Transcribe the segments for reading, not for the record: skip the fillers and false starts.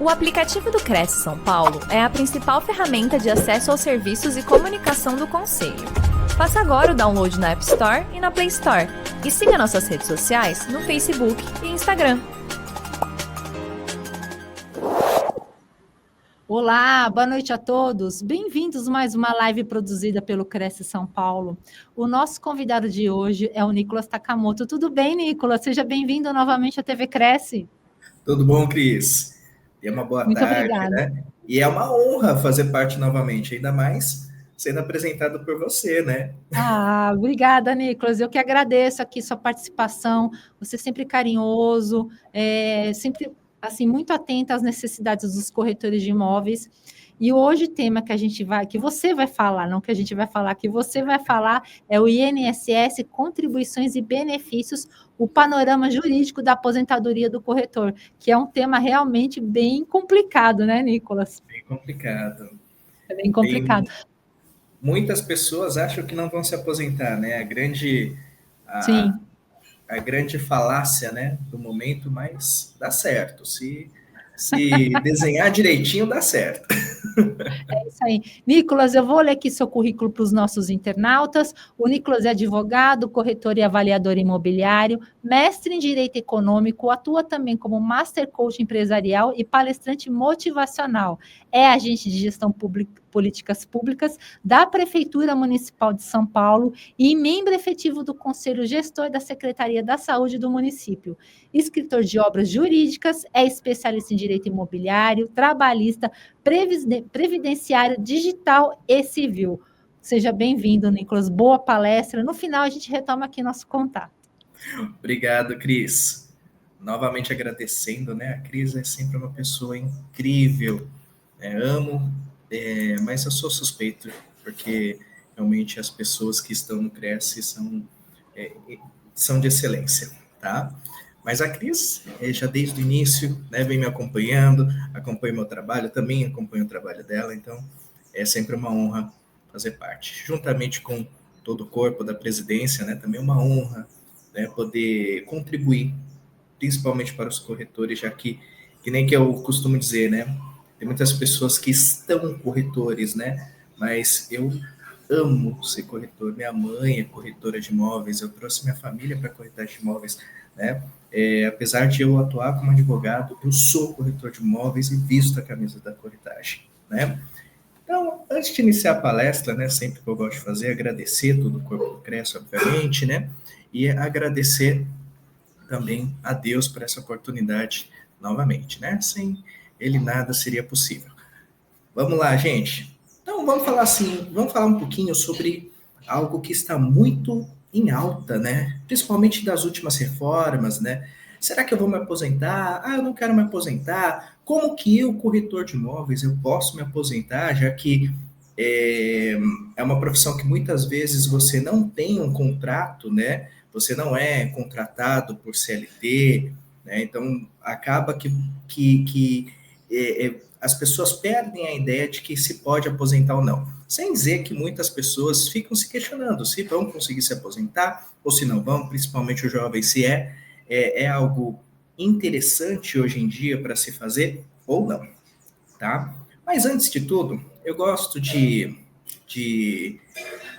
O aplicativo do Cresce São Paulo é a principal ferramenta de acesso aos serviços e comunicação do Conselho. Faça agora o download na App Store e na Play Store. E siga nossas redes sociais no Facebook e Instagram. Olá, boa noite a todos. Bem-vindos a mais uma live produzida pelo Cresce São Paulo. O nosso convidado de hoje é o Nicolas Takamoto. Tudo bem, Nicolas? Seja bem-vindo novamente à TV Cresce. Tudo bom, Cris? E é uma boa Muito tarde, obrigada. né? E é uma honra fazer parte novamente, ainda mais sendo apresentado por você, né? Obrigada, Nicolas. Eu que agradeço aqui sua participação. Você é sempre carinhoso, sempre assim muito atento às necessidades dos corretores de imóveis. E hoje o tema que você vai falar, não que a gente vai falar, que você vai falar é o INSS, contribuições e benefícios, o panorama jurídico da aposentadoria do corretor, que é um tema realmente bem complicado, né, Nicolas? Bem complicado. É bem complicado. Muitas pessoas acham que não vão se aposentar, né? Sim. A grande falácia, né, do momento, mas dá certo. Se desenhar direitinho, dá certo. É isso aí. Nicolas, eu vou ler aqui seu currículo para os nossos internautas. O Nicolas é advogado, corretor e avaliador imobiliário, mestre em Direito Econômico, atua também como Master Coach empresarial e palestrante motivacional. É agente de gestão políticas públicas da Prefeitura Municipal de São Paulo e membro efetivo do Conselho Gestor da Secretaria da Saúde do município. Escritor de obras jurídicas, é especialista em direito imobiliário, trabalhista, previdenciário, digital e civil. Seja bem-vindo, Nicolas. Boa palestra. No final, a gente retoma aqui nosso contato. Obrigado, Cris. Novamente agradecendo, né? A Cris é sempre uma pessoa incrível. Amo, mas eu sou suspeito, porque realmente as pessoas que estão no Cresce são de excelência, tá? Mas a Cris, já desde o início, né, vem me acompanhando, acompanha meu trabalho, também acompanha o trabalho dela, então é sempre uma honra fazer parte. Juntamente com todo o corpo da presidência, né, também é uma honra, né, poder contribuir, principalmente para os corretores, já que nem que eu costumo dizer, né, tem muitas pessoas que estão corretores, né, mas eu amo ser corretor. Minha mãe é corretora de imóveis, eu trouxe minha família para corretagem de imóveis, né? Apesar de eu atuar como advogado, eu sou corretor de imóveis e visto a camisa da corretagem, né? Então, antes de iniciar a palestra, né, sempre que eu gosto de fazer, agradecer todo o corpo do Cresce, obviamente, né? E agradecer também a Deus por essa oportunidade novamente, né? Sem Ele nada seria possível. Vamos lá, gente. Então, vamos falar um pouquinho sobre algo que está muito em alta, né? Principalmente das últimas reformas, né? Será que eu vou me aposentar? Eu não quero me aposentar. Como que eu, corretor de imóveis, eu posso me aposentar, já que é uma profissão que muitas vezes você não tem um contrato, né? Você não é contratado por CLT, né? Então, acaba que as pessoas perdem a ideia de que se pode aposentar ou não. Sem dizer que muitas pessoas ficam se questionando se vão conseguir se aposentar ou se não vão, principalmente os jovens, se é algo interessante hoje em dia para se fazer ou não, tá? Mas antes de tudo, eu gosto de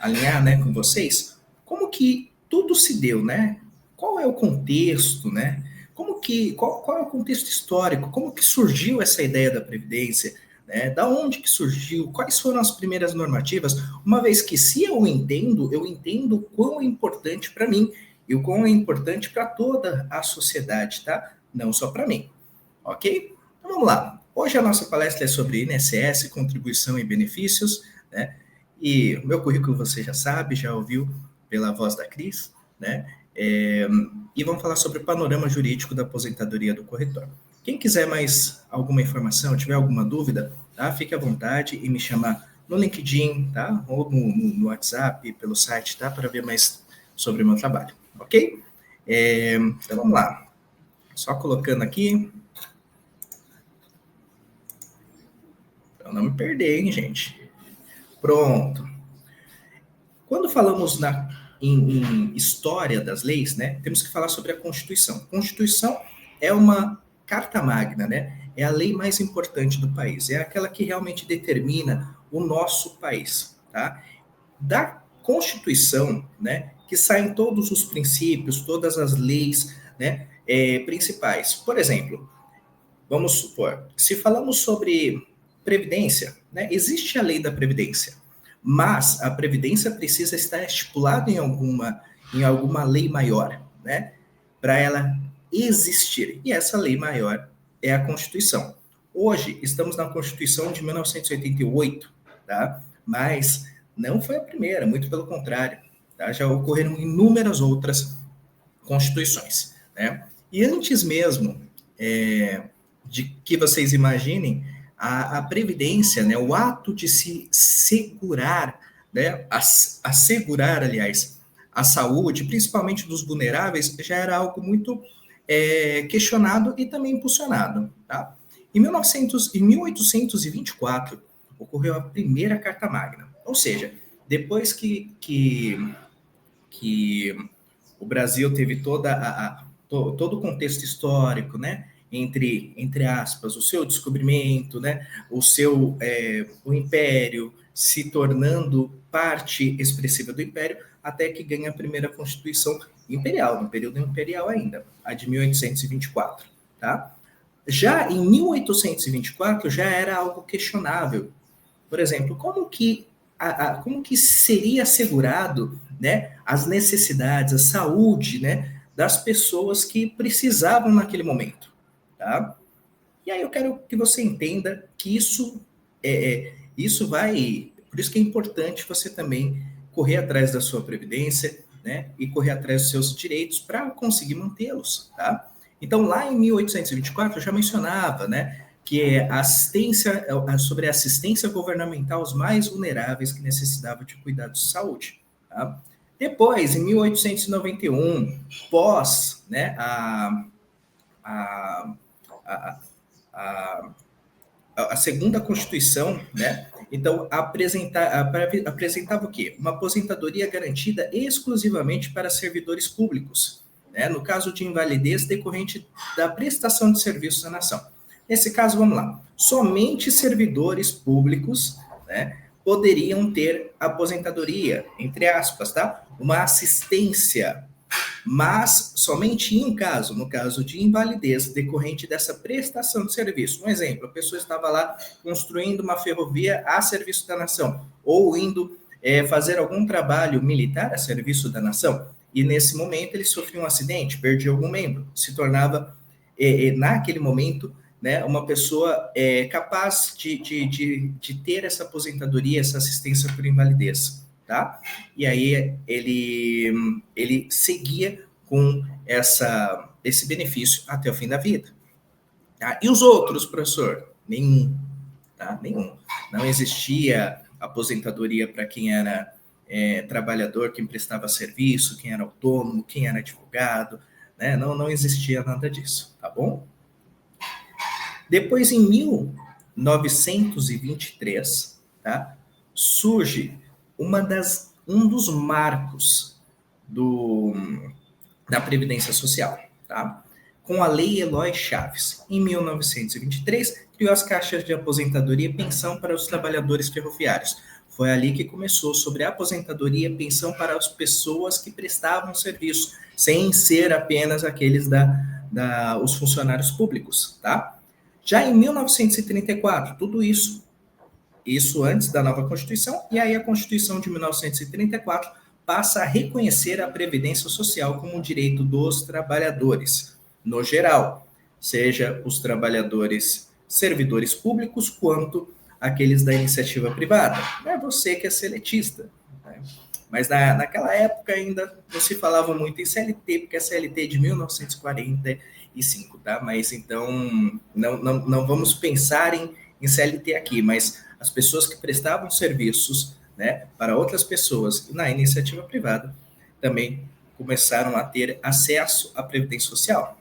alinhar, né, com vocês como que tudo se deu, né? Qual é o contexto, né? Qual é o contexto histórico? Como que surgiu essa ideia da Previdência? Né? Da onde que surgiu? Quais foram as primeiras normativas? Uma vez que se eu entendo o quão é importante para mim e o quão é importante para toda a sociedade, tá? Não só para mim, ok? Então vamos lá. Hoje a nossa palestra é sobre INSS, contribuição e benefícios, né? E o meu currículo você já sabe, já ouviu pela voz da Cris, né? E vamos falar sobre o panorama jurídico da aposentadoria do corretor. Quem quiser mais alguma informação, tiver alguma dúvida, tá? Fique à vontade e me chamar no LinkedIn, tá? Ou no WhatsApp, pelo site, tá? Para ver mais sobre o meu trabalho, ok? Então vamos lá. Só colocando aqui. Para não me perder, hein, gente? Pronto. Quando falamos em história das leis, né, temos que falar sobre a Constituição. Constituição é uma carta magna, né? é a lei mais importante do país, é aquela que realmente determina o nosso país, tá? Da Constituição, né, que saem todos os princípios, todas as leis, né, principais. Por exemplo, vamos supor, se falamos sobre previdência, né, existe a lei da previdência, mas a previdência precisa estar estipulada em alguma lei maior, né, para ela existir. E essa lei maior é a Constituição. Hoje, estamos na Constituição de 1988, tá? Mas não foi a primeira, muito pelo contrário, tá? Já ocorreram inúmeras outras constituições, né? E antes mesmo de que vocês imaginem, a Previdência, né, o ato de se segurar, né, assegurar, aliás, a saúde, principalmente dos vulneráveis, já era algo muito questionado e também impulsionado. Tá? Em 1824, ocorreu a primeira Carta Magna, ou seja, depois que o Brasil teve todo o contexto histórico, né, entre aspas, o seu descobrimento, né, o Império se tornando parte expressiva do Império, até que ganha a primeira Constituição Imperial, no período imperial ainda, a de 1824, tá? Já em 1824 já era algo questionável. Por exemplo, como que seria assegurado, né, as necessidades, a saúde, né, das pessoas que precisavam naquele momento, tá? E aí eu quero que você entenda que isso vai... Por isso que é importante você também correr atrás da sua previdência, né, e correr atrás dos seus direitos para conseguir mantê-los, tá? Então, lá em 1824, eu já mencionava, né, que é sobre a assistência governamental aos mais vulneráveis que necessitavam de cuidados de saúde, tá? Depois, em 1891, pós, né, a segunda Constituição, né? Então, apresentava o quê? Uma aposentadoria garantida exclusivamente para servidores públicos, né? No caso de invalidez decorrente da prestação de serviços à nação. Nesse caso, vamos lá, somente servidores públicos, né, poderiam ter aposentadoria, entre aspas, tá? Uma assistência, mas somente em um caso, no caso de invalidez decorrente dessa prestação de serviço. Um exemplo, a pessoa estava lá construindo uma ferrovia a serviço da nação, ou indo fazer algum trabalho militar a serviço da nação, e nesse momento ele sofreu um acidente, perdia algum membro, se tornava, naquele momento, né, uma pessoa capaz de ter essa aposentadoria, essa assistência por invalidez. Tá? E aí ele seguia com esse benefício até o fim da vida. Tá? E os outros, professor? Nenhum. Tá? Nenhum. Não existia aposentadoria para quem era trabalhador, quem prestava serviço, quem era autônomo, quem era advogado. Né? Não existia nada disso. Tá bom? Depois, em 1923, tá? Surge um dos marcos da Previdência Social, tá? Com a Lei Eloy Chaves. Em 1923, criou as caixas de aposentadoria e pensão para os trabalhadores ferroviários. Foi ali que começou sobre a aposentadoria e pensão para as pessoas que prestavam serviço, sem ser apenas aqueles os funcionários públicos, tá? Já em 1934, tudo isso antes da nova Constituição, e aí a Constituição de 1934 passa a reconhecer a Previdência Social como um direito dos trabalhadores, no geral, seja os trabalhadores servidores públicos, quanto aqueles da iniciativa privada. Não é você que é seletista, né? Mas naquela época ainda não se falava muito em CLT, porque a CLT é de 1945, tá? Mas então, não vamos pensar em CLT aqui, mas as pessoas que prestavam serviços, né, para outras pessoas na iniciativa privada também começaram a ter acesso à Previdência Social.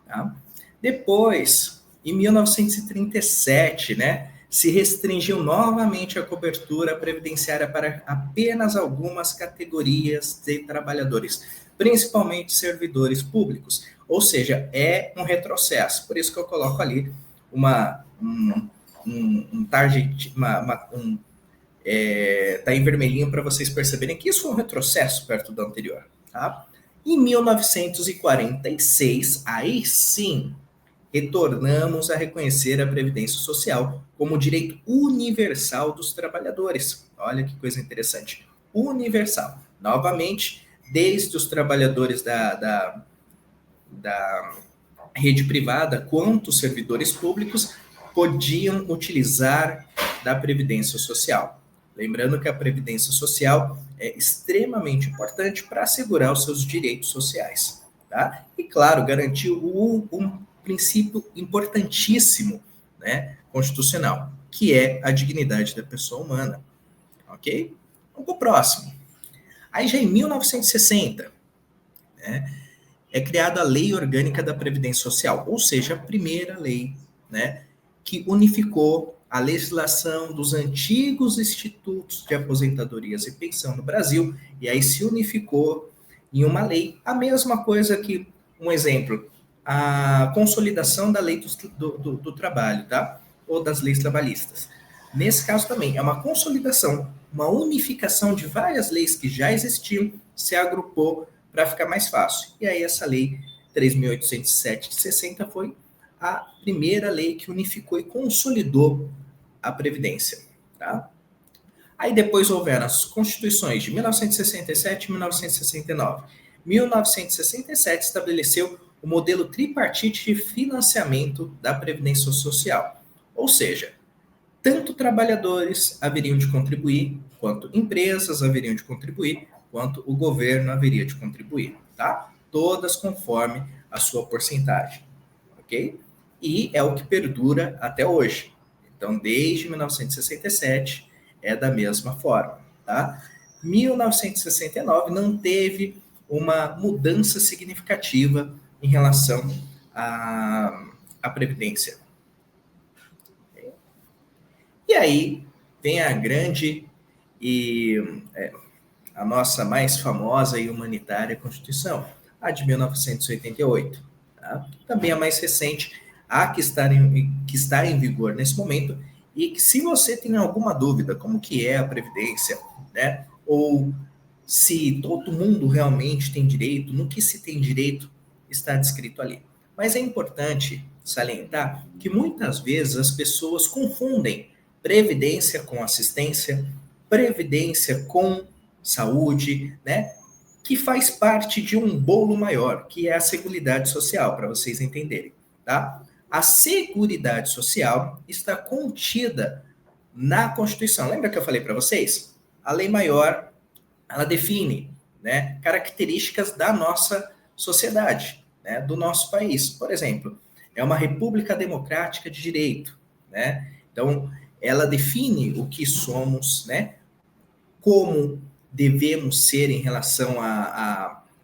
Tá? Depois, em 1937, né, se restringiu novamente a cobertura previdenciária para apenas algumas categorias de trabalhadores, principalmente servidores públicos. Ou seja, é um retrocesso. Por isso que eu coloco ali um target, tá em vermelhinho para vocês perceberem que isso foi um retrocesso perto do anterior. Tá? Em 1946, aí sim, retornamos a reconhecer a Previdência Social como direito universal dos trabalhadores. Olha que coisa interessante. Universal. Novamente, desde os trabalhadores da rede privada quanto os servidores públicos podiam utilizar da Previdência Social. Lembrando que a Previdência Social é extremamente importante para assegurar os seus direitos sociais. Tá? E, claro, garantir um princípio importantíssimo, né, constitucional, que é a dignidade da pessoa humana. Ok? Vamos para o próximo. Aí já em 1960, né, é criada a Lei Orgânica da Previdência Social, ou seja, a primeira lei, né, que unificou a legislação dos antigos institutos de aposentadorias e pensão no Brasil, e aí se unificou em uma lei, a mesma coisa que, um exemplo, a consolidação da lei do trabalho, tá? Ou das leis trabalhistas. Nesse caso também, é uma consolidação, uma unificação de várias leis que já existiam, se agrupou para ficar mais fácil. E aí essa lei 3.807 de 60 foi a primeira lei que unificou e consolidou a Previdência. Tá? Aí depois houveram as constituições de 1967 e 1969. 1967 estabeleceu o modelo tripartite de financiamento da Previdência Social. Ou seja, tanto trabalhadores haveriam de contribuir, quanto empresas haveriam de contribuir, quanto o governo haveria de contribuir, tá? Todas conforme a sua porcentagem, ok? E é o que perdura até hoje. Então, desde 1967, é da mesma forma, tá? 1969 não teve uma mudança significativa em relação à Previdência. E aí vem a grande e a nossa mais famosa e humanitária Constituição, a de 1988. Tá? Também a mais recente, a que está em vigor nesse momento, e que se você tem alguma dúvida como que é a Previdência, né, ou se todo mundo realmente tem direito, no que se tem direito, está descrito ali. Mas é importante salientar que muitas vezes as pessoas confundem previdência com assistência, previdência com saúde, né? Que faz parte de um bolo maior, que é a Seguridade Social, para vocês entenderem, tá? A Seguridade Social está contida na Constituição. Lembra que eu falei para vocês? A lei maior, ela define, né, características da nossa sociedade, né, do nosso país. Por exemplo, é uma república democrática de direito, né? Então, ela define o que somos, né? Como devemos ser em relação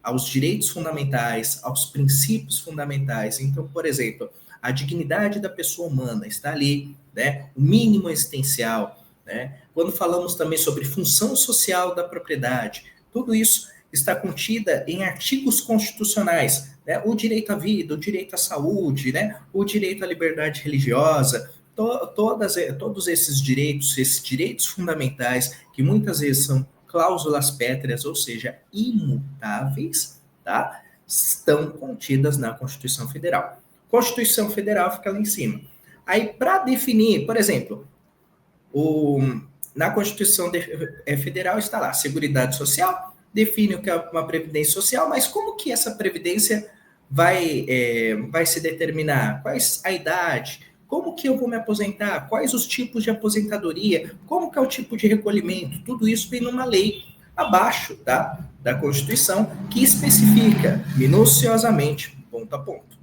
aos direitos fundamentais, aos princípios fundamentais. Então, por exemplo, a dignidade da pessoa humana está ali, né? O mínimo existencial, né? Quando falamos também sobre função social da propriedade, tudo isso está contida em artigos constitucionais, né? O direito à vida, o direito à saúde, né? O direito à liberdade religiosa, todos esses direitos fundamentais, que muitas vezes são cláusulas pétreas, ou seja, imutáveis, tá? Estão contidas na Constituição Federal. Constituição Federal fica lá em cima. Aí, para definir, por exemplo, na Constituição Federal está lá, Seguridade Social, define o que é uma Previdência Social, mas como que essa Previdência vai se determinar? Quais a idade? Como que eu vou me aposentar? Quais os tipos de aposentadoria? Como que é o tipo de recolhimento? Tudo isso vem numa lei abaixo, tá, da Constituição, que especifica minuciosamente, ponto a ponto.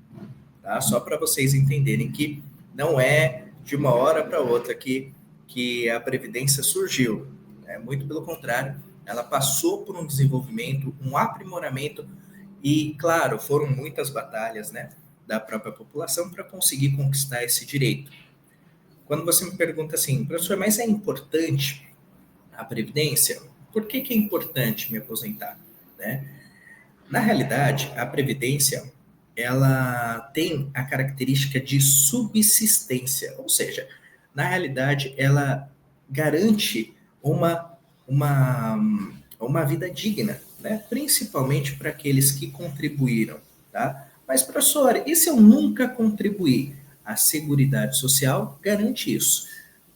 Tá? Só para vocês entenderem que não é de uma hora para outra que a Previdência surgiu. Né? Muito pelo contrário, ela passou por um desenvolvimento, um aprimoramento e, claro, foram muitas batalhas, né, da própria população para conseguir conquistar esse direito. Quando você me pergunta assim, professor, mas é importante a Previdência? Por que é importante me aposentar? Né? Na realidade, a Previdência ela tem a característica de subsistência, ou seja, na realidade, ela garante uma, uma vida digna, né? Principalmente para aqueles que contribuíram, tá? Mas, professor, e se eu nunca contribuir? A Seguridade Social garante isso,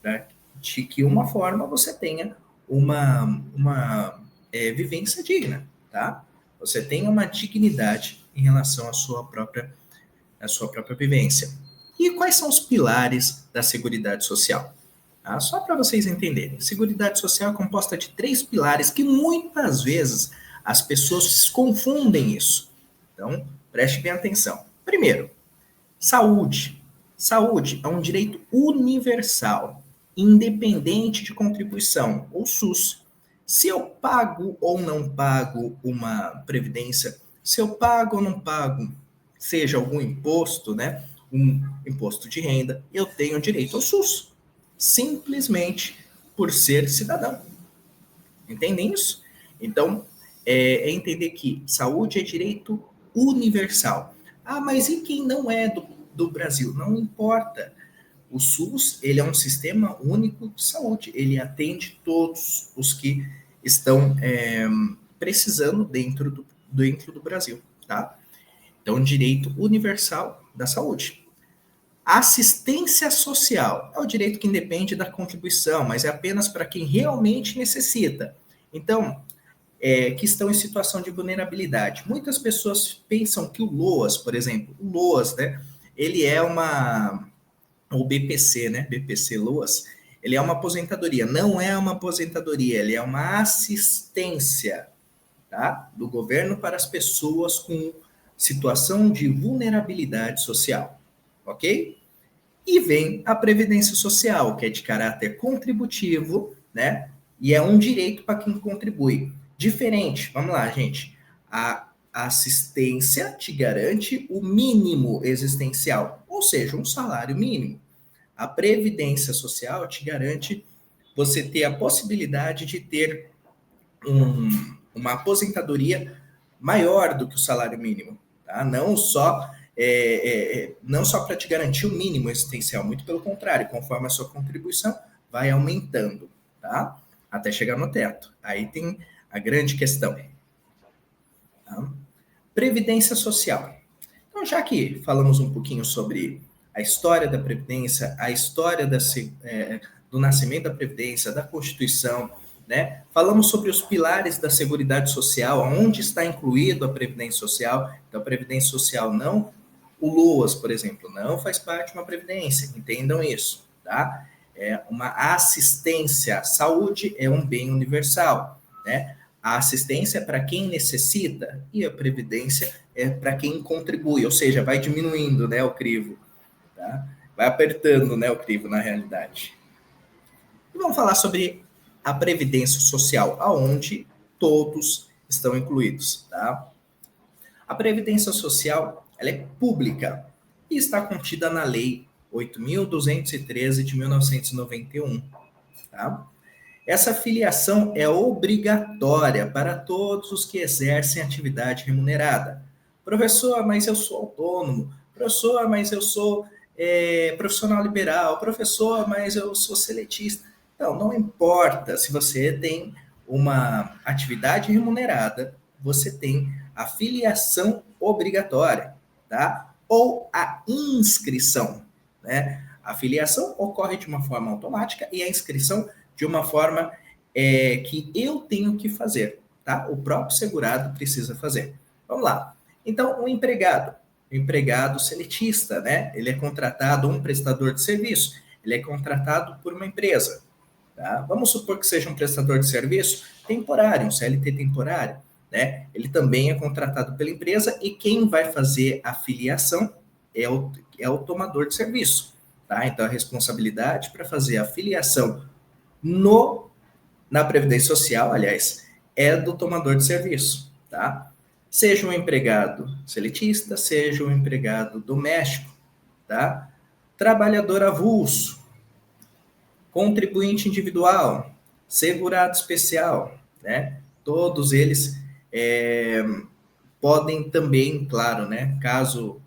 tá? De que uma forma você tenha uma vivência digna, tá? Você tenha uma dignidade em relação à sua própria vivência. E quais são os pilares da Seguridade Social? Tá? Só para vocês entenderem, Seguridade Social é composta de 3 pilares que muitas vezes as pessoas confundem isso. Então, preste bem atenção. Primeiro, saúde. Saúde é um direito universal, independente de contribuição, ou SUS. Se eu pago ou não pago uma previdência, se eu pago ou não pago, seja algum imposto, né, um imposto de renda, eu tenho direito ao SUS, simplesmente por ser cidadão. Entendem isso? Então, é entender que saúde é direito universal. Ah, mas e quem não é do Brasil? Não importa. O SUS, ele é um sistema único de saúde. Ele atende todos os que estão precisando dentro do Brasil, tá? Então, direito universal da saúde. A assistência social é o direito que independe da contribuição, mas é apenas para quem realmente necessita. Então, que estão em situação de vulnerabilidade. Muitas pessoas pensam que o LOAS, por exemplo, o LOAS, né, ele é o BPC, né, BPC LOAS, ele é uma aposentadoria. Não é uma aposentadoria, ele é uma assistência, tá, do governo para as pessoas com situação de vulnerabilidade social, ok? E vem a Previdência Social, que é de caráter contributivo, né? E é um direito para quem contribui. Diferente, vamos lá, gente. A assistência te garante o mínimo existencial, ou seja, um salário mínimo. A Previdência Social te garante você ter a possibilidade de ter uma aposentadoria maior do que o salário mínimo, tá? Não só para te garantir o mínimo existencial, muito pelo contrário, conforme a sua contribuição vai aumentando, tá? Até chegar no teto. Aí tem a grande questão. Tá? Previdência Social. Então, já que falamos um pouquinho sobre a história da Previdência, a história do nascimento da Previdência, da Constituição, né? Falamos sobre os pilares da Seguridade Social, onde está incluído a Previdência Social. Então, a Previdência Social não, o LOAS, por exemplo, não faz parte de uma Previdência, entendam isso, tá? É uma assistência, a saúde é um bem universal, né? A assistência é para quem necessita e a Previdência é para quem contribui, ou seja, vai diminuindo, né, o crivo, tá? Vai apertando, né, o crivo na realidade. E vamos falar sobre a Previdência Social, aonde todos estão incluídos, tá? A Previdência Social, ela é pública e está contida na Lei 8.213 de 1991, tá? Essa filiação é obrigatória para todos os que exercem atividade remunerada. Professor, mas eu sou autônomo. Professor, mas eu sou profissional liberal. Professor, mas eu sou seletista. Então, não importa se você tem uma atividade remunerada, você tem a filiação obrigatória, tá? Ou a inscrição, né? A filiação ocorre de uma forma automática e a inscrição de uma forma que eu tenho que fazer, tá? O próprio segurado precisa fazer. Vamos lá. Então, o empregado seletista, né? Ele é contratado, um prestador de serviço, ele é contratado por uma empresa, tá? Vamos supor que seja um prestador de serviço temporário, um CLT temporário, né? Ele também é contratado pela empresa e quem vai fazer a filiação é o tomador de serviço, tá? Então, a responsabilidade para fazer a filiação na Previdência Social, aliás, é do tomador de serviço, tá? Seja um empregado seletista, seja um empregado doméstico, tá? Trabalhador avulso, contribuinte individual, segurado especial, né? Todos eles podem também, claro, né, caso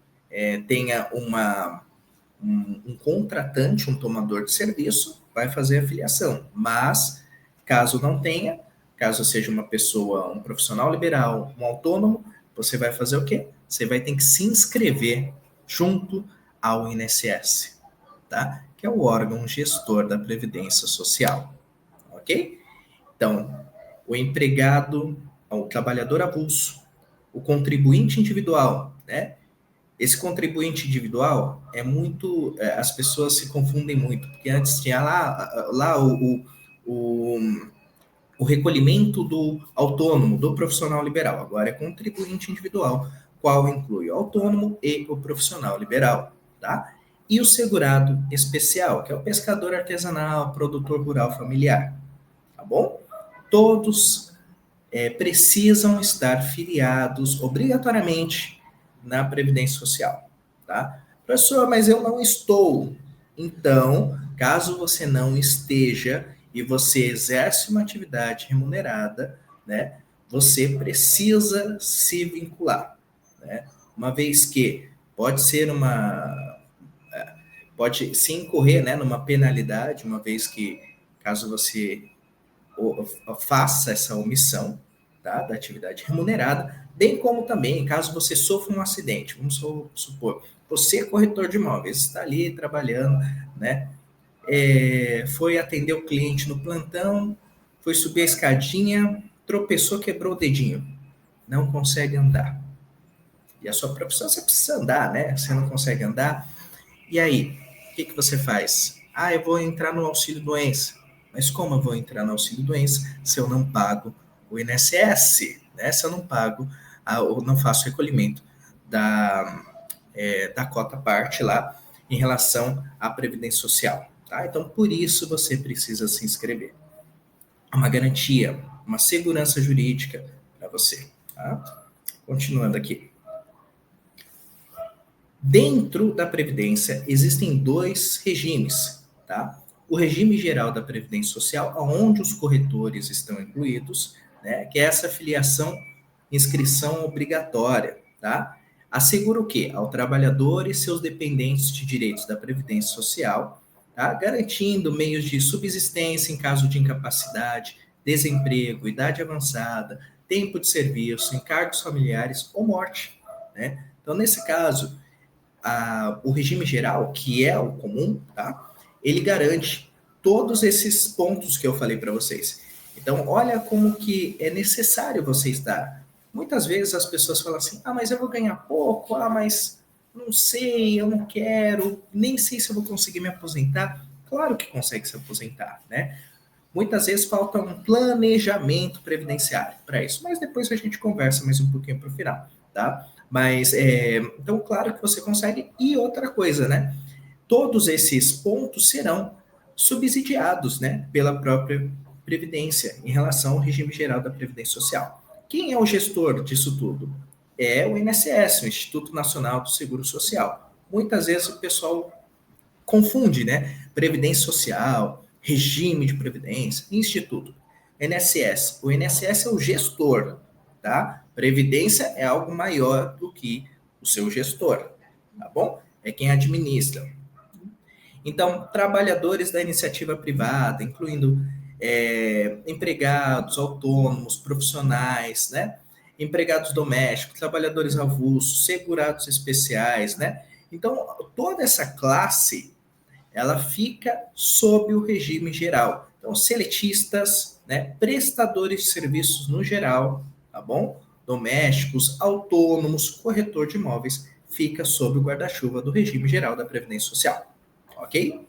tenha um contratante, um tomador de serviço, vai fazer a filiação. Mas, caso não tenha, caso seja uma pessoa, um profissional liberal, um autônomo, você vai fazer o quê? Você vai ter que se inscrever junto ao INSS, tá? Que é o órgão gestor da Previdência Social, ok? Então, o empregado, o trabalhador avulso, o contribuinte individual, né? Esse contribuinte individual é muito... as pessoas se confundem muito, porque antes tinha lá o recolhimento do autônomo, do profissional liberal. Agora é contribuinte individual, qual inclui o autônomo e o profissional liberal, tá? E o segurado especial, que é o pescador artesanal, produtor rural familiar, tá bom? Todos precisam estar filiados obrigatoriamente na Previdência Social, tá? Professor, mas eu não estou. Então, caso você não esteja e você exerce uma atividade remunerada, né, você precisa se vincular, né? Uma vez que pode se incorrer, né, numa penalidade, uma vez que caso você faça essa omissão, tá, da atividade remunerada, bem como também, caso você sofra um acidente, vamos supor, você, corretor de imóveis, está ali trabalhando, né, foi atender o cliente no plantão, foi subir a escadinha, tropeçou, quebrou o dedinho, não consegue andar. E a sua profissão, você precisa andar, né? Você não consegue andar. E aí, o que você faz? Eu vou entrar no auxílio-doença. Mas como eu vou entrar no auxílio-doença se eu não pago o INSS, né? Se eu não pago, ou não faço recolhimento da cota parte lá em relação à Previdência Social, tá? Então, por isso você precisa se inscrever. Uma garantia, uma segurança jurídica para você, tá? Continuando aqui. Dentro da Previdência, existem 2 regimes, tá? O regime geral da Previdência Social, onde os corretores estão incluídos, né? Que é essa filiação, inscrição obrigatória, tá? Assegura o quê? Ao trabalhador e seus dependentes de direitos da Previdência Social, tá? Garantindo meios de subsistência em caso de incapacidade, desemprego, idade avançada, tempo de serviço, encargos familiares ou morte, né? Então, nesse caso, o regime geral, que é o comum, tá? Ele garante todos esses pontos que eu falei para vocês. Então, olha como que é necessário você estar. Muitas vezes as pessoas falam assim, mas eu vou ganhar pouco, mas não sei, eu não quero, nem sei se eu vou conseguir me aposentar. Claro que consegue se aposentar, né? Muitas vezes falta um planejamento previdenciário para isso, mas depois a gente conversa mais um pouquinho para o final, tá? Mas, então, claro que você consegue. E outra coisa, né? Todos esses pontos serão subsidiados, né, pela própria Previdência, em relação ao regime geral da Previdência Social. Quem é o gestor disso tudo? É o INSS, o Instituto Nacional do Seguro Social. Muitas vezes o pessoal confunde, né? Previdência Social, regime de previdência, instituto. INSS. O INSS é o gestor, tá? Previdência é algo maior do que o seu gestor, tá bom? É quem administra. Então, trabalhadores da iniciativa privada, incluindo empregados, autônomos, profissionais, né? Empregados domésticos, trabalhadores avulsos, segurados especiais, né? Então, toda essa classe, ela fica sob o regime geral. Então, seletistas, né? Prestadores de serviços no geral, tá bom? Domésticos, autônomos, corretor de imóveis, fica sob o guarda-chuva do regime geral da Previdência Social. Ok?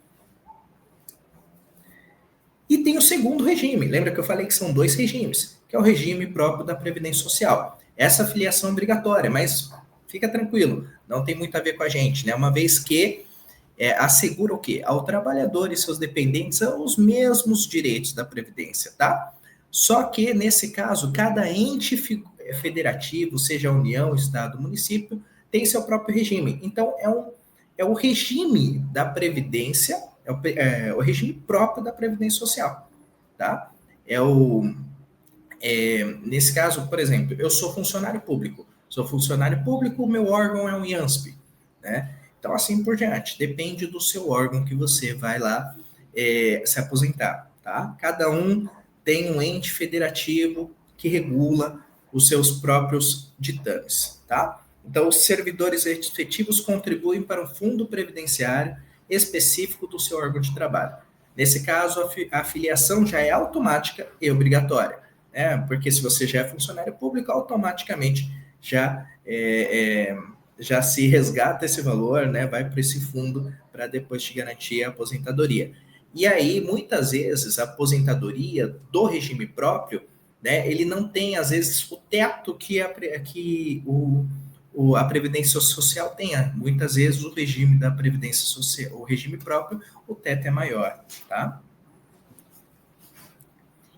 E tem o segundo regime. Lembra que eu falei que são 2 regimes, que é o regime próprio da Previdência Social. Essa filiação é obrigatória, mas fica tranquilo, não tem muito a ver com a gente, né? Uma vez que assegura o quê? Ao trabalhador e seus dependentes os mesmos direitos da Previdência, tá? Só que, nesse caso, cada ente federativo, seja a União, Estado, Município, tem seu próprio regime. Então, é o regime da Previdência, o regime próprio da Previdência Social, tá? Nesse caso, por exemplo, eu sou funcionário público, Sou funcionário público, o meu órgão é um IANSP, né? Então, assim por diante. Depende do seu órgão que você vai lá se aposentar, tá? Cada um tem um ente federativo que regula os seus próprios ditames, tá? Então, os servidores efetivos contribuem para um fundo previdenciário específico do seu órgão de trabalho. Nesse caso, a filiação já é automática e obrigatória, né? Porque se você já é funcionário público, automaticamente já se resgata esse valor, né? Vai para esse fundo para depois te garantir a aposentadoria. E aí, muitas vezes, a aposentadoria do regime próprio, né? Ele não tem, às vezes, o teto que a Previdência Social tenha. Muitas vezes o regime da Previdência Social, o regime próprio, o teto é maior, tá?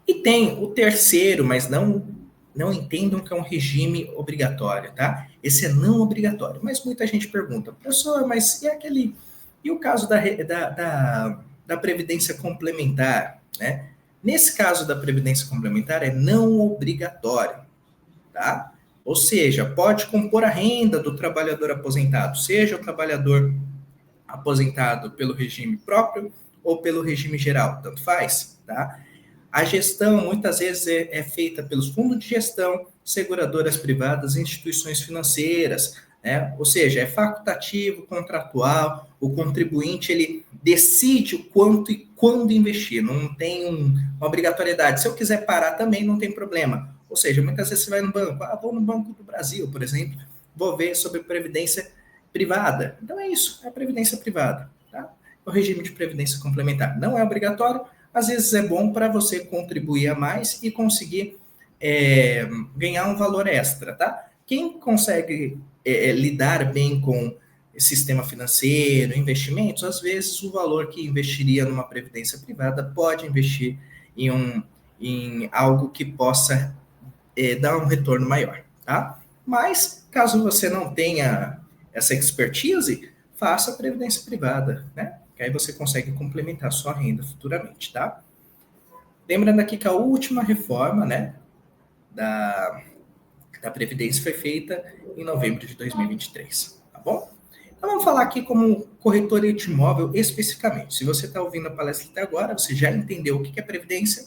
E tem o terceiro, mas não entendam que é um regime obrigatório, tá? Esse é não obrigatório, mas muita gente pergunta, professor, mas e o caso da Previdência Complementar, né? Nesse caso da Previdência Complementar é não obrigatório, tá? Ou seja, pode compor a renda do trabalhador aposentado, seja o trabalhador aposentado pelo regime próprio ou pelo regime geral, tanto faz, tá? A gestão, muitas vezes, é feita pelos fundos de gestão, seguradoras privadas e instituições financeiras, né? Ou seja, é facultativo, contratual, o contribuinte ele decide o quanto e quando investir, não tem uma obrigatoriedade. Se eu quiser parar também, não tem problema. Ou seja, muitas vezes você vai no banco, vou no Banco do Brasil, por exemplo, vou ver sobre previdência privada. Então é isso, é a previdência privada, tá? O regime de previdência complementar não é obrigatório, às vezes é bom para você contribuir a mais e conseguir ganhar um valor extra, tá? Quem consegue lidar bem com sistema financeiro, investimentos, às vezes o valor que investiria numa previdência privada pode investir em algo que possa dar um retorno maior, tá? Mas, caso você não tenha essa expertise, faça a previdência privada, né? Que aí você consegue complementar a sua renda futuramente, tá? Lembrando aqui que a última reforma, né, da Previdência foi feita em novembro de 2023, tá bom? Então vamos falar aqui como corretor de imóvel especificamente. Se você está ouvindo a palestra até agora, você já entendeu o que é Previdência,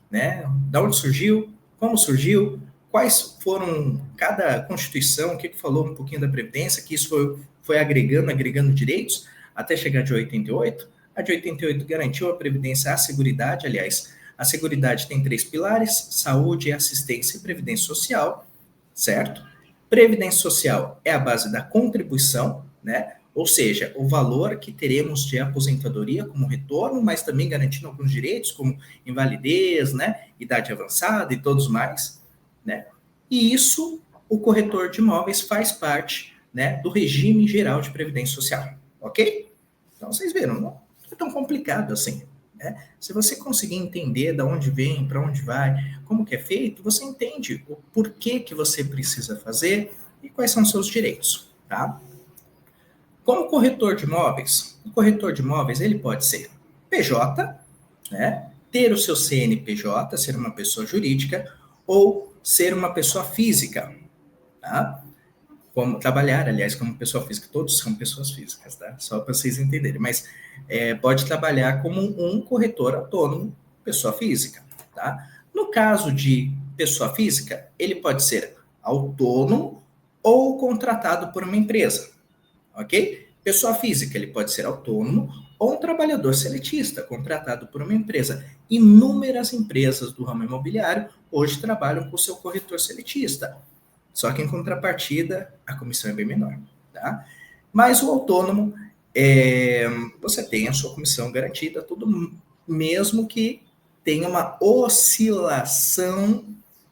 né? Da onde surgiu, como surgiu, quais foram cada constituição, o que falou um pouquinho da Previdência, que isso foi agregando direitos, até chegar de 88. A de 88 garantiu a Previdência à Seguridade, aliás, a Seguridade tem 3 pilares, saúde, assistência e previdência social, certo? Previdência social é a base da contribuição, né? Ou seja, o valor que teremos de aposentadoria como retorno, mas também garantindo alguns direitos, como invalidez, né? Idade avançada e todos mais, né? E isso, o corretor de imóveis faz parte, né, do regime geral de previdência social, ok? Então, vocês viram, não é tão complicado assim, né? Se você conseguir entender de onde vem, para onde vai, como que é feito, você entende o porquê que você precisa fazer e quais são os seus direitos, tá? Como corretor de imóveis, o corretor de imóveis, ele pode ser PJ, né? Ter o seu CNPJ, ser uma pessoa jurídica, ou ser uma pessoa física, tá? Como trabalhar, aliás, como pessoa física, todos são pessoas físicas, tá? Só para vocês entenderem, mas pode trabalhar como um corretor autônomo, pessoa física, tá? No caso de pessoa física, ele pode ser autônomo ou contratado por uma empresa, ok? Pessoa física, ele pode ser autônomo ou um trabalhador seletista, contratado por uma empresa. Inúmeras empresas do ramo imobiliário hoje trabalham com o seu corretor seletista. Só que, em contrapartida, a comissão é bem menor, tá? Mas o autônomo, você tem a sua comissão garantida, tudo mesmo que tenha uma oscilação,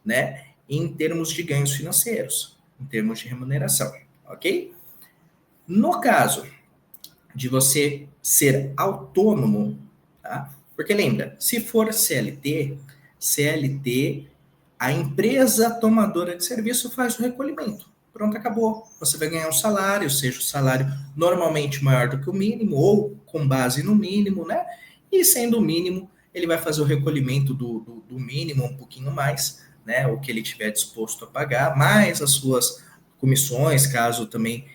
né, em termos de ganhos financeiros, em termos de remuneração, ok? No caso de você ser autônomo, tá? Porque lembra, se for CLT, a empresa tomadora de serviço faz o recolhimento. Pronto, acabou. Você vai ganhar um salário, seja o salário normalmente maior do que o mínimo, ou com base no mínimo, né? E sendo o mínimo, ele vai fazer o recolhimento do mínimo, um pouquinho mais, né? O que ele tiver disposto a pagar, mais as suas comissões, caso também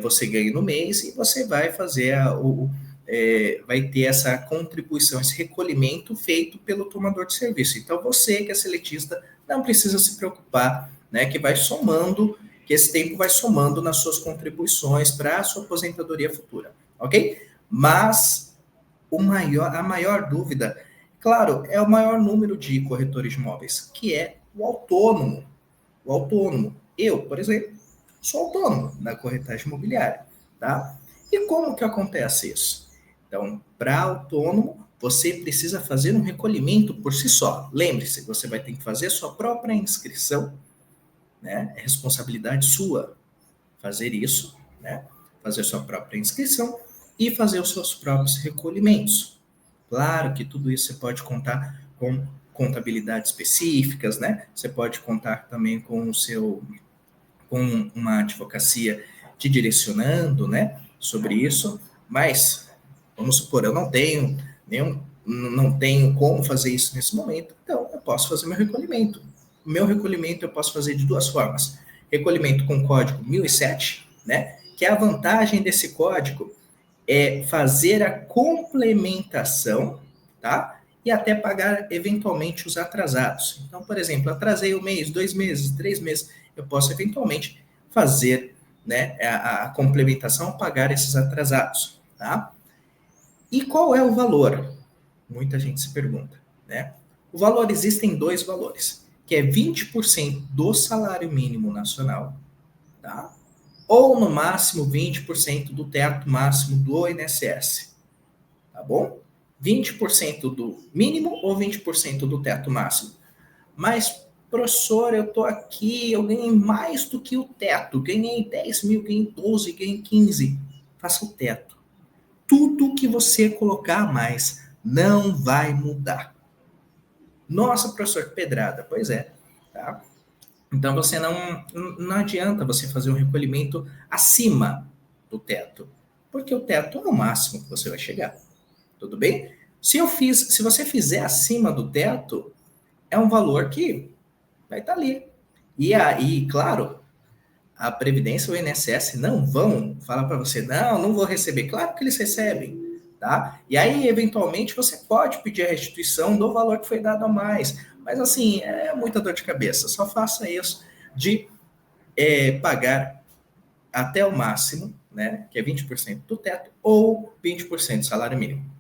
você ganhe no mês, e você vai fazer vai ter essa contribuição, esse recolhimento feito pelo tomador de serviço. Então, você que é seletista, não precisa se preocupar, né, que vai somando, que esse tempo vai somando nas suas contribuições para a sua aposentadoria futura, ok? Mas a maior dúvida, claro, é o maior número de corretores de imóveis, que é o autônomo. O autônomo. Eu, por exemplo, sou autônomo na corretagem imobiliária, tá? E como que acontece isso? Então, para autônomo, você precisa fazer um recolhimento por si só. Lembre-se, você vai ter que fazer a sua própria inscrição, né? É responsabilidade sua fazer isso, né? Fazer a sua própria inscrição e fazer os seus próprios recolhimentos. Claro que tudo isso você pode contar com contabilidades específicas, né? Você pode contar também com uma advocacia te direcionando, né, sobre isso, mas vamos supor, eu não tenho como fazer isso nesse momento, então eu posso fazer meu recolhimento. O meu recolhimento eu posso fazer de duas formas. Recolhimento com código 1007, né, que a vantagem desse código é fazer a complementação, tá? E até pagar eventualmente os atrasados. Então, por exemplo, atrasei um mês, 2 meses, 3 meses, eu posso eventualmente fazer, né, a complementação, pagar esses atrasados, tá? E qual é o valor? Muita gente se pergunta, né? O valor, existem 2 valores, que é 20% do salário mínimo nacional, tá? Ou no máximo 20% do teto máximo do INSS, tá bom? 20% do mínimo ou 20% do teto máximo. Mas, professor, eu tô aqui, eu ganhei mais do que o teto, ganhei 10 mil, ganhei 12, ganhei 15. Faça o teto. Tudo que você colocar a mais não vai mudar. Nossa, professor, que pedrada. Pois é, tá? Então, você não adianta você fazer um recolhimento acima do teto, porque o teto é o máximo que você vai chegar. Tudo bem? Se você fizer acima do teto, é um valor que vai estar ali. E aí, claro, a Previdência e o INSS não vão falar para você, não vou receber. Claro que eles recebem, tá? E aí, eventualmente, você pode pedir a restituição do valor que foi dado a mais. Mas, assim, é muita dor de cabeça. Só faça isso de pagar até o máximo, né? Que é 20% do teto ou 20% do salário mínimo.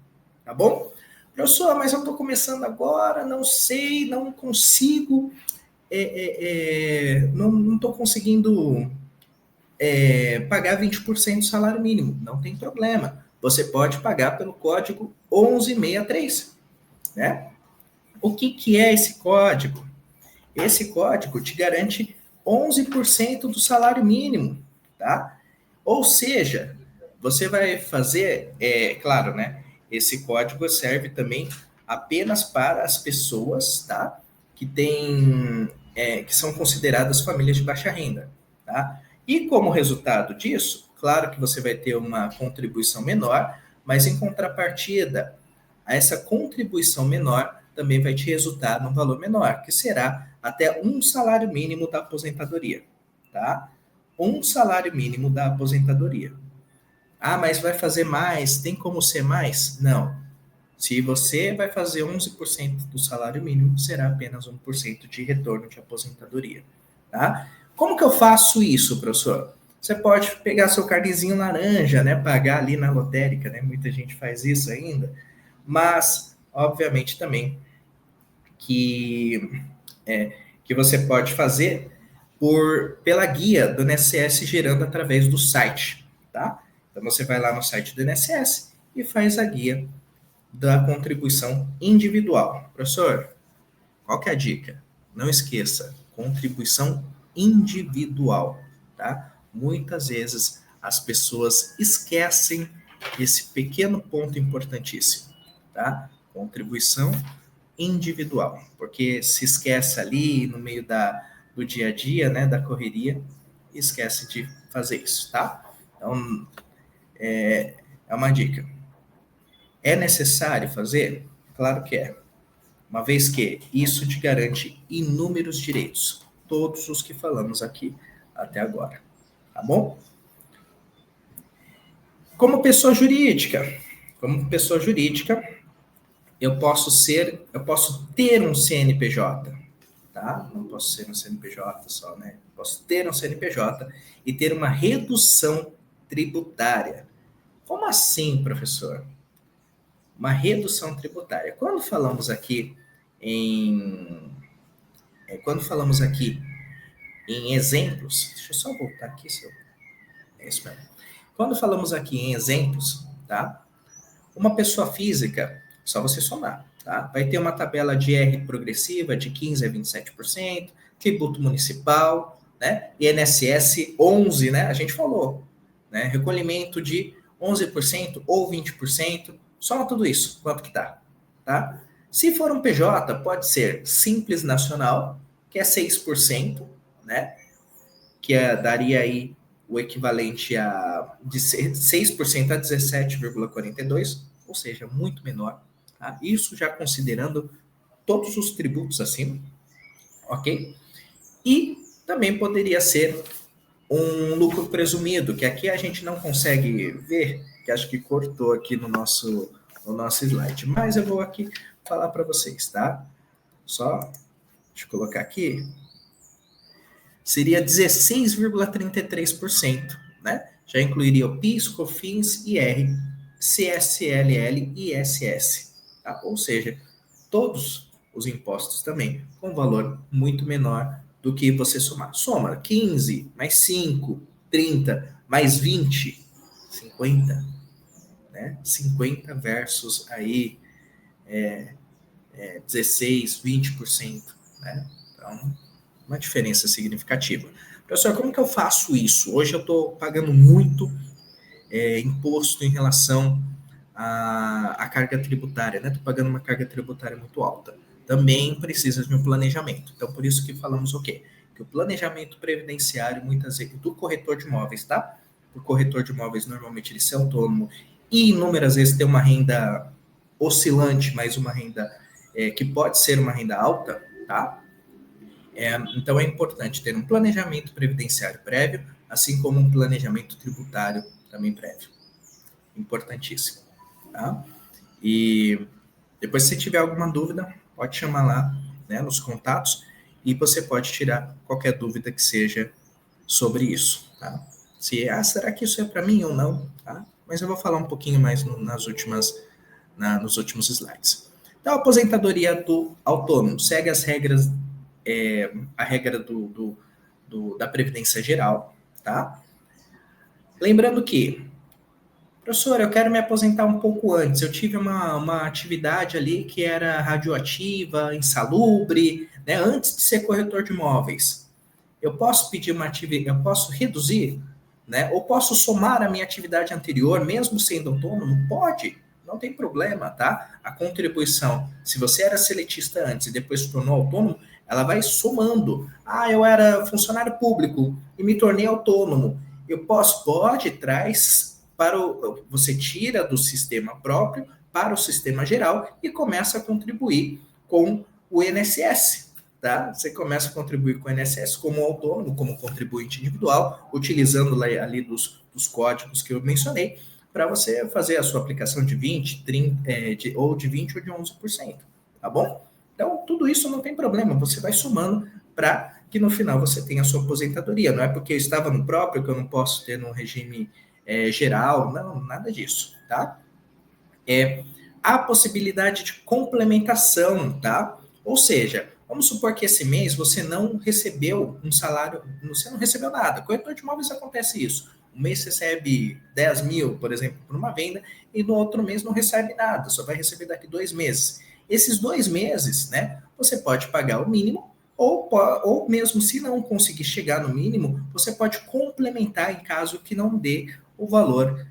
Tá bom? Professor, mas eu estou começando agora, não sei, não consigo, não estou conseguindo pagar 20% do salário mínimo. Não tem problema. Você pode pagar pelo código 1163, né? O que é esse código? Esse código te garante 11% do salário mínimo, tá? Ou seja, você vai fazer, claro, né? Esse código serve também apenas para as pessoas, tá? Que são consideradas famílias de baixa renda, tá? E como resultado disso, claro que você vai ter uma contribuição menor, mas em contrapartida, essa contribuição menor também vai te resultar num valor menor, que será até um salário mínimo da aposentadoria, tá? Um salário mínimo da aposentadoria. Ah, mas vai fazer mais? Tem como ser mais? Não. Se você vai fazer 11% do salário mínimo, será apenas 1% de retorno de aposentadoria, tá? Como que eu faço isso, professor? Você pode pegar seu carnezinho laranja, né? Pagar ali na lotérica, né? Muita gente faz isso ainda. Mas, obviamente, também que você pode fazer pela guia do INSS gerando através do site, tá? Então, você vai lá no site do INSS e faz a guia da contribuição individual. Professor, qual que é a dica? Não esqueça, contribuição individual, tá? Muitas vezes as pessoas esquecem esse pequeno ponto importantíssimo, tá? Contribuição individual, porque se esquece ali no meio do dia a dia, né, da correria, esquece de fazer isso, tá? Então, é uma dica. É necessário fazer? Claro que é. Uma vez que isso te garante inúmeros direitos, todos os que falamos aqui até agora, tá bom? Como pessoa jurídica, eu posso ter um CNPJ, tá? Não posso ser um CNPJ só, né? Posso ter um CNPJ e ter uma redução tributária. Como assim, professor? Uma redução tributária. Quando falamos aqui em exemplos, deixa eu só voltar aqui, é isso mesmo. Quando falamos aqui em exemplos, tá? Uma pessoa física, só você somar, tá? Vai ter uma tabela de R progressiva de 15% a 27%, tributo municipal, né? INSS 11%, né? A gente falou, né? Recolhimento de 11% ou 20%, soma tudo isso, quanto que dá, tá? Se for um PJ, pode ser Simples Nacional, que é 6%, né? Daria aí o equivalente de 6% a 17,42%, ou seja, muito menor. Tá? Isso já considerando todos os tributos acima, ok? E também poderia ser um lucro presumido, que aqui a gente não consegue ver, que acho que cortou aqui no nosso slide. Mas eu vou aqui falar para vocês, tá? Só, deixa eu colocar aqui. Seria 16,33%, né? Já incluiria o PIS, COFINS, IR, CSLL e ISS, tá? Ou seja, todos os impostos também com valor muito menor do que você somar. Soma 15 mais 5, 30 mais 20, 50, né? 50 versus aí 16, 20%, né? Então, uma diferença significativa. Professor, como que eu faço isso? Hoje eu estou pagando muito imposto em relação à carga tributária, né? Estou pagando uma carga tributária muito alta. Também precisa de um planejamento. Então, por isso que falamos o quê? Que o planejamento previdenciário, muitas vezes, do corretor de imóveis, tá? O corretor de imóveis, normalmente, ele é autônomo e, inúmeras vezes, tem uma renda oscilante, mas uma renda que pode ser uma renda alta, tá? Então, é importante ter um planejamento previdenciário prévio, assim como um planejamento tributário também prévio. Importantíssimo. Tá? E depois, se tiver alguma dúvida, pode chamar lá, né, nos contatos e você pode tirar qualquer dúvida que seja sobre isso. Tá? Será que isso é para mim ou não? Tá? Mas eu vou falar um pouquinho mais nos últimos slides. Então, a aposentadoria do autônomo segue as regras, a regra da Previdência Geral, tá? Lembrando que, professor, eu quero me aposentar um pouco antes. Eu tive uma atividade ali que era radioativa, insalubre, né? Antes de ser corretor de imóveis. Eu posso pedir eu posso reduzir, né? Ou posso somar a minha atividade anterior, mesmo sendo autônomo? Pode, não tem problema, tá? A contribuição, se você era seletista antes e depois se tornou autônomo, ela vai somando. Eu era funcionário público e me tornei autônomo. Pode, traz você tira do sistema próprio para o sistema geral e começa a contribuir com o INSS. Tá? Você começa a contribuir com o INSS como autônomo, como contribuinte individual, utilizando ali dos códigos que eu mencionei, para você fazer a sua aplicação de 20, 30, ou de 20 ou de 11%. Tá bom? Então, tudo isso não tem problema, você vai somando para que no final você tenha a sua aposentadoria. Não é porque eu estava no próprio que eu não posso ter no regime geral, não, nada disso, tá? A possibilidade de complementação, tá? Ou seja, vamos supor que esse mês você não recebeu um salário, você não recebeu nada. Corretor de imóveis acontece isso. Um mês você recebe 10 mil, por exemplo, por uma venda, e no outro mês não recebe nada, só vai receber daqui 2 meses. Esses 2 meses, né, você pode pagar o mínimo, ou mesmo se não conseguir chegar no mínimo, você pode complementar em caso que não dê o valor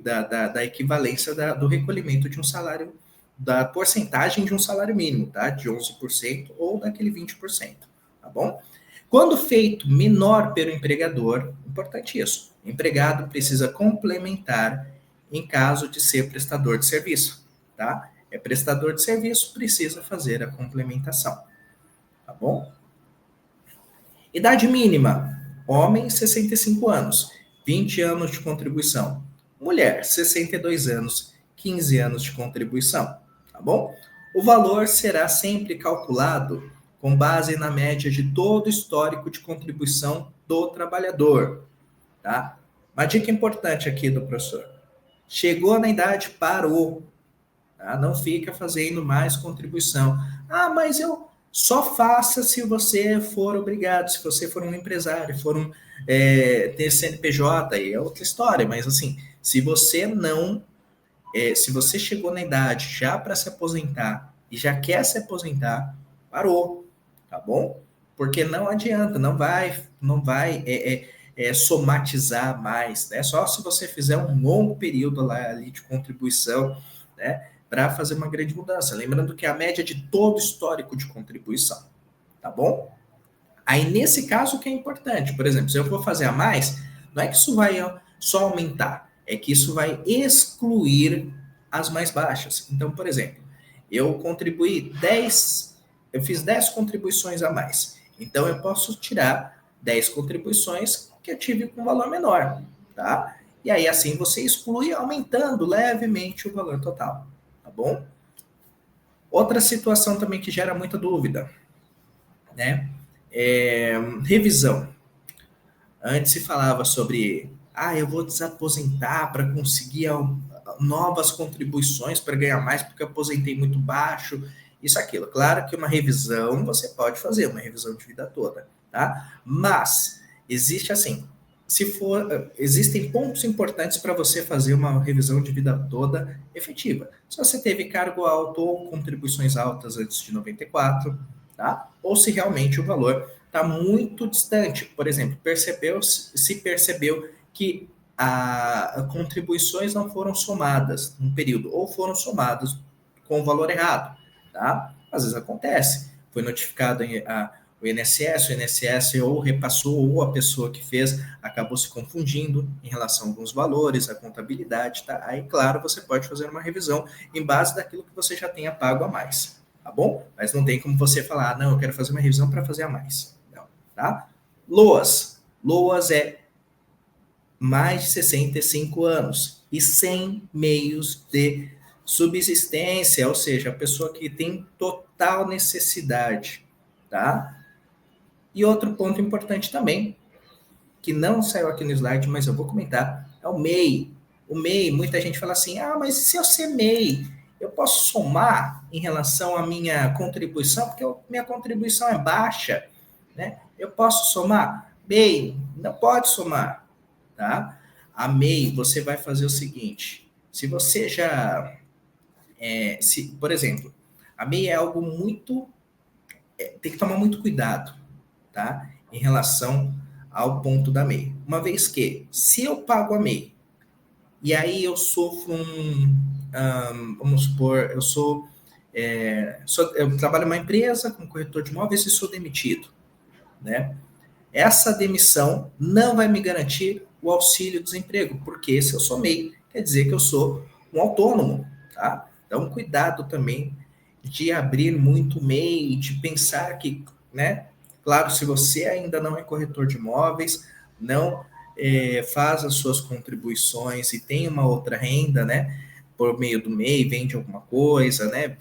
da equivalência do recolhimento de um salário, da porcentagem de um salário mínimo, tá? De 11% ou daquele 20%, tá bom? Quando feito menor pelo empregador, importante isso, o empregado precisa complementar em caso de ser prestador de serviço, tá? É prestador de serviço, precisa fazer a complementação, tá bom? Idade mínima. Homem, 65 anos, 20 anos de contribuição. Mulher, 62 anos, 15 anos de contribuição, tá bom? O valor será sempre calculado com base na média de todo o histórico de contribuição do trabalhador, tá? Uma dica importante aqui do professor. Chegou na idade, parou, tá? Não fica fazendo mais contribuição. Ah, mas eu só faça se você for obrigado, se você for um empresário, ter CNPJ, aí é outra história, mas assim, se você não, se você chegou na idade já para se aposentar e já quer se aposentar, parou, tá bom? Porque não adianta, não vai somatizar mais, né? Só se você fizer um longo período lá ali de contribuição, né? Para fazer uma grande mudança. Lembrando que é a média de todo o histórico de contribuição, tá bom? Aí, nesse caso, o que é importante, por exemplo, se eu for fazer a mais, não é que isso vai só aumentar, é que isso vai excluir as mais baixas. Então, por exemplo, eu fiz 10 contribuições a mais. Então, eu posso tirar 10 contribuições que eu tive com valor menor, tá? E aí, assim, você exclui aumentando levemente o valor total, tá bom? Outra situação também que gera muita dúvida, né? Revisão. Antes se falava sobre, eu vou desaposentar para conseguir novas contribuições para ganhar mais porque eu aposentei muito baixo, isso, aquilo. Claro que uma revisão você pode fazer, uma revisão de vida toda, tá? Mas existe assim, existem pontos importantes para você fazer uma revisão de vida toda efetiva. Se você teve cargo alto ou contribuições altas antes de 94, tá? Ou se realmente o valor está muito distante. Por exemplo, se percebeu que as contribuições não foram somadas num período, ou foram somadas com o valor errado, tá? Às vezes acontece. Foi notificado o INSS ou repassou, ou a pessoa que fez acabou se confundindo em relação a alguns valores, a contabilidade, tá? Aí, claro, você pode fazer uma revisão em base daquilo que você já tenha pago a mais, tá bom? Mas não tem como você falar, não, eu quero fazer uma revisão para fazer a mais. Não, tá? LOAS. LOAS é mais de 65 anos e sem meios de subsistência, ou seja, a pessoa que tem total necessidade, tá? E outro ponto importante também, que não saiu aqui no slide, mas eu vou comentar, é o MEI. O MEI, muita gente fala assim, mas se eu ser MEI, eu posso somar em relação à minha contribuição, porque minha contribuição é baixa, né? Eu posso somar? MEI, não pode somar, tá? A MEI, você vai fazer o seguinte, se você já... por exemplo, a MEI é algo muito... tem que tomar muito cuidado, tá? Em relação ao ponto da MEI. Uma vez que, se eu pago a MEI, e aí eu sofro vamos supor, eu trabalho em uma empresa como corretor de imóveis e sou demitido, né? Essa demissão não vai me garantir o auxílio-desemprego, porque se eu sou MEI, quer dizer que eu sou um autônomo, tá? Então, cuidado também de abrir muito MEI, de pensar que, né? Claro, se você ainda não é corretor de imóveis, não faz as suas contribuições e tem uma outra renda, né? Por meio do MEI, vende alguma coisa, né?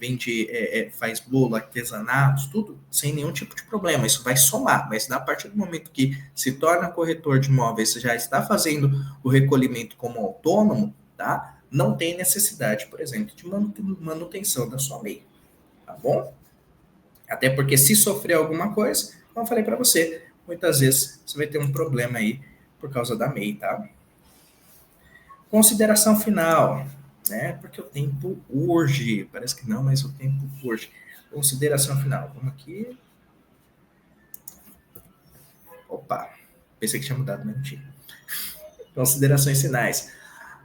Faz bolo, artesanatos, tudo sem nenhum tipo de problema. Isso vai somar, mas a partir do momento que se torna corretor de imóveis, já está fazendo o recolhimento como autônomo, tá? Não tem necessidade, por exemplo, de manutenção da sua MEI, tá bom? Até porque se sofrer alguma coisa, como eu falei para você, muitas vezes você vai ter um problema aí por causa da MEI, tá? Consideração final, né? Porque o tempo urge, parece que não, mas o tempo urge. Consideração final, vamos aqui. Opa, pensei que tinha mudado, mas não tinha. Considerações finais.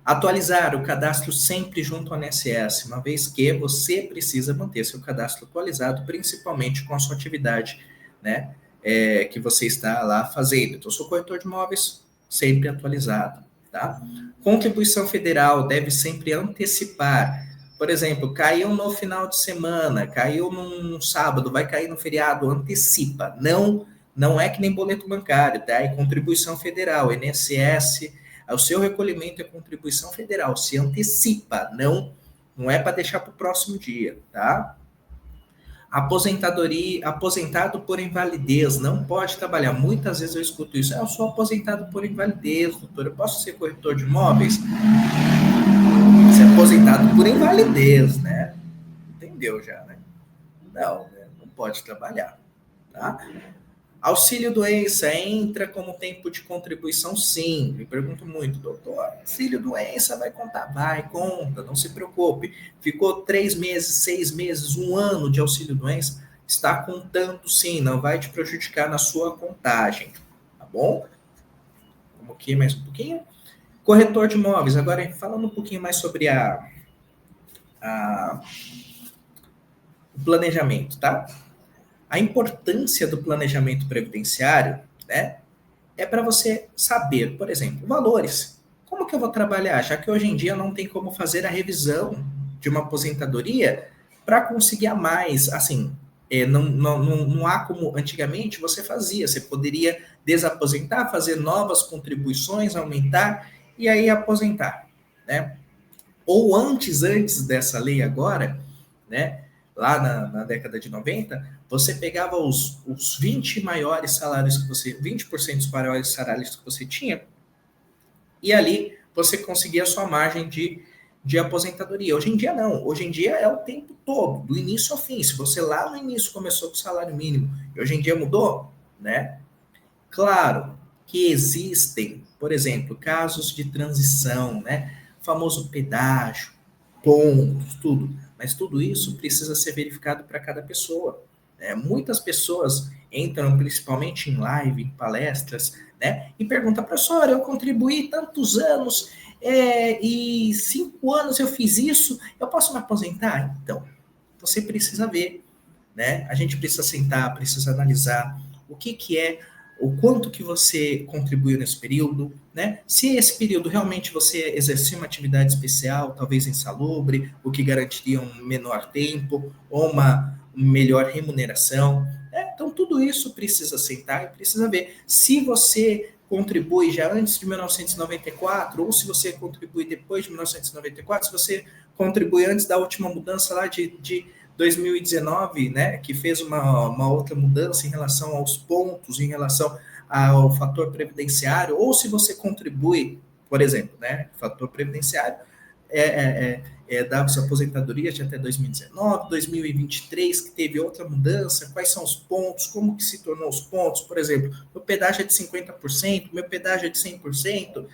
Atualizar o cadastro sempre junto ao INSS, uma vez que você precisa manter seu cadastro atualizado, principalmente com a sua atividade, né, que você está lá fazendo. Então, sou corretor de imóveis, sempre atualizado, tá? Contribuição federal deve sempre antecipar. Por exemplo, caiu no final de semana, caiu num sábado, vai cair no feriado, antecipa. Não Não é que nem boleto bancário, tá? É contribuição federal, INSS, o seu recolhimento é contribuição federal, se antecipa, não é para deixar para o próximo dia, tá? Aposentadoria, aposentado por invalidez, não pode trabalhar. Muitas vezes eu escuto isso. Eu sou aposentado por invalidez, doutor. Eu posso ser corretor de imóveis? Você é aposentado por invalidez, né? Entendeu já, né? Não, né? Não pode trabalhar, tá? Auxílio-doença entra como tempo de contribuição? Sim. Me pergunto muito, doutor, auxílio-doença vai contar? Vai, conta, não se preocupe. Ficou 3 meses, 6 meses, 1 ano de auxílio-doença, está contando sim, não vai te prejudicar na sua contagem, tá bom? Vamos aqui mais um pouquinho. Corretor de imóveis, agora falando um pouquinho mais sobre o planejamento, tá? A importância do planejamento previdenciário, né, é para você saber, por exemplo, valores. Como que eu vou trabalhar? Já que hoje em dia não tem como fazer a revisão de uma aposentadoria para conseguir a mais. Assim, não há como antigamente você fazia. Você poderia desaposentar, fazer novas contribuições, aumentar e aí aposentar, né? Ou antes dessa lei agora, né? Lá na década de 90, você pegava os 20 maiores salários que você, 20% dos maiores salários que você tinha, e ali você conseguia a sua margem de aposentadoria. Hoje em dia não, hoje em dia é o tempo todo, do início ao fim. Se você lá no início começou com salário mínimo e hoje em dia mudou, né? Claro que existem, por exemplo, casos de transição, né? O famoso pedágio, pontos, tudo. Mas tudo isso precisa ser verificado para cada pessoa. Muitas pessoas entram, principalmente em live, em palestras, né? E perguntam, professor, eu contribuí tantos anos e 5 anos eu fiz isso, eu posso me aposentar? Então, você precisa ver, né? A gente precisa sentar, precisa analisar o que é, o quanto que você contribuiu nesse período, né? Se esse período realmente você exercia uma atividade especial, talvez insalubre, o que garantiria um menor tempo ou uma melhor remuneração, né? Então tudo isso precisa sentar e precisa ver. Se você contribui já antes de 1994 ou se você contribui depois de 1994, se você contribui antes da última mudança lá de 2019, né, que fez uma outra mudança em relação aos pontos, em relação ao fator previdenciário, ou se você contribui, por exemplo, né, fator previdenciário dava sua aposentadoria de até 2019, 2023, que teve outra mudança, quais são os pontos, como que se tornou os pontos, por exemplo, meu pedágio é de 50%, meu pedágio é de 100%,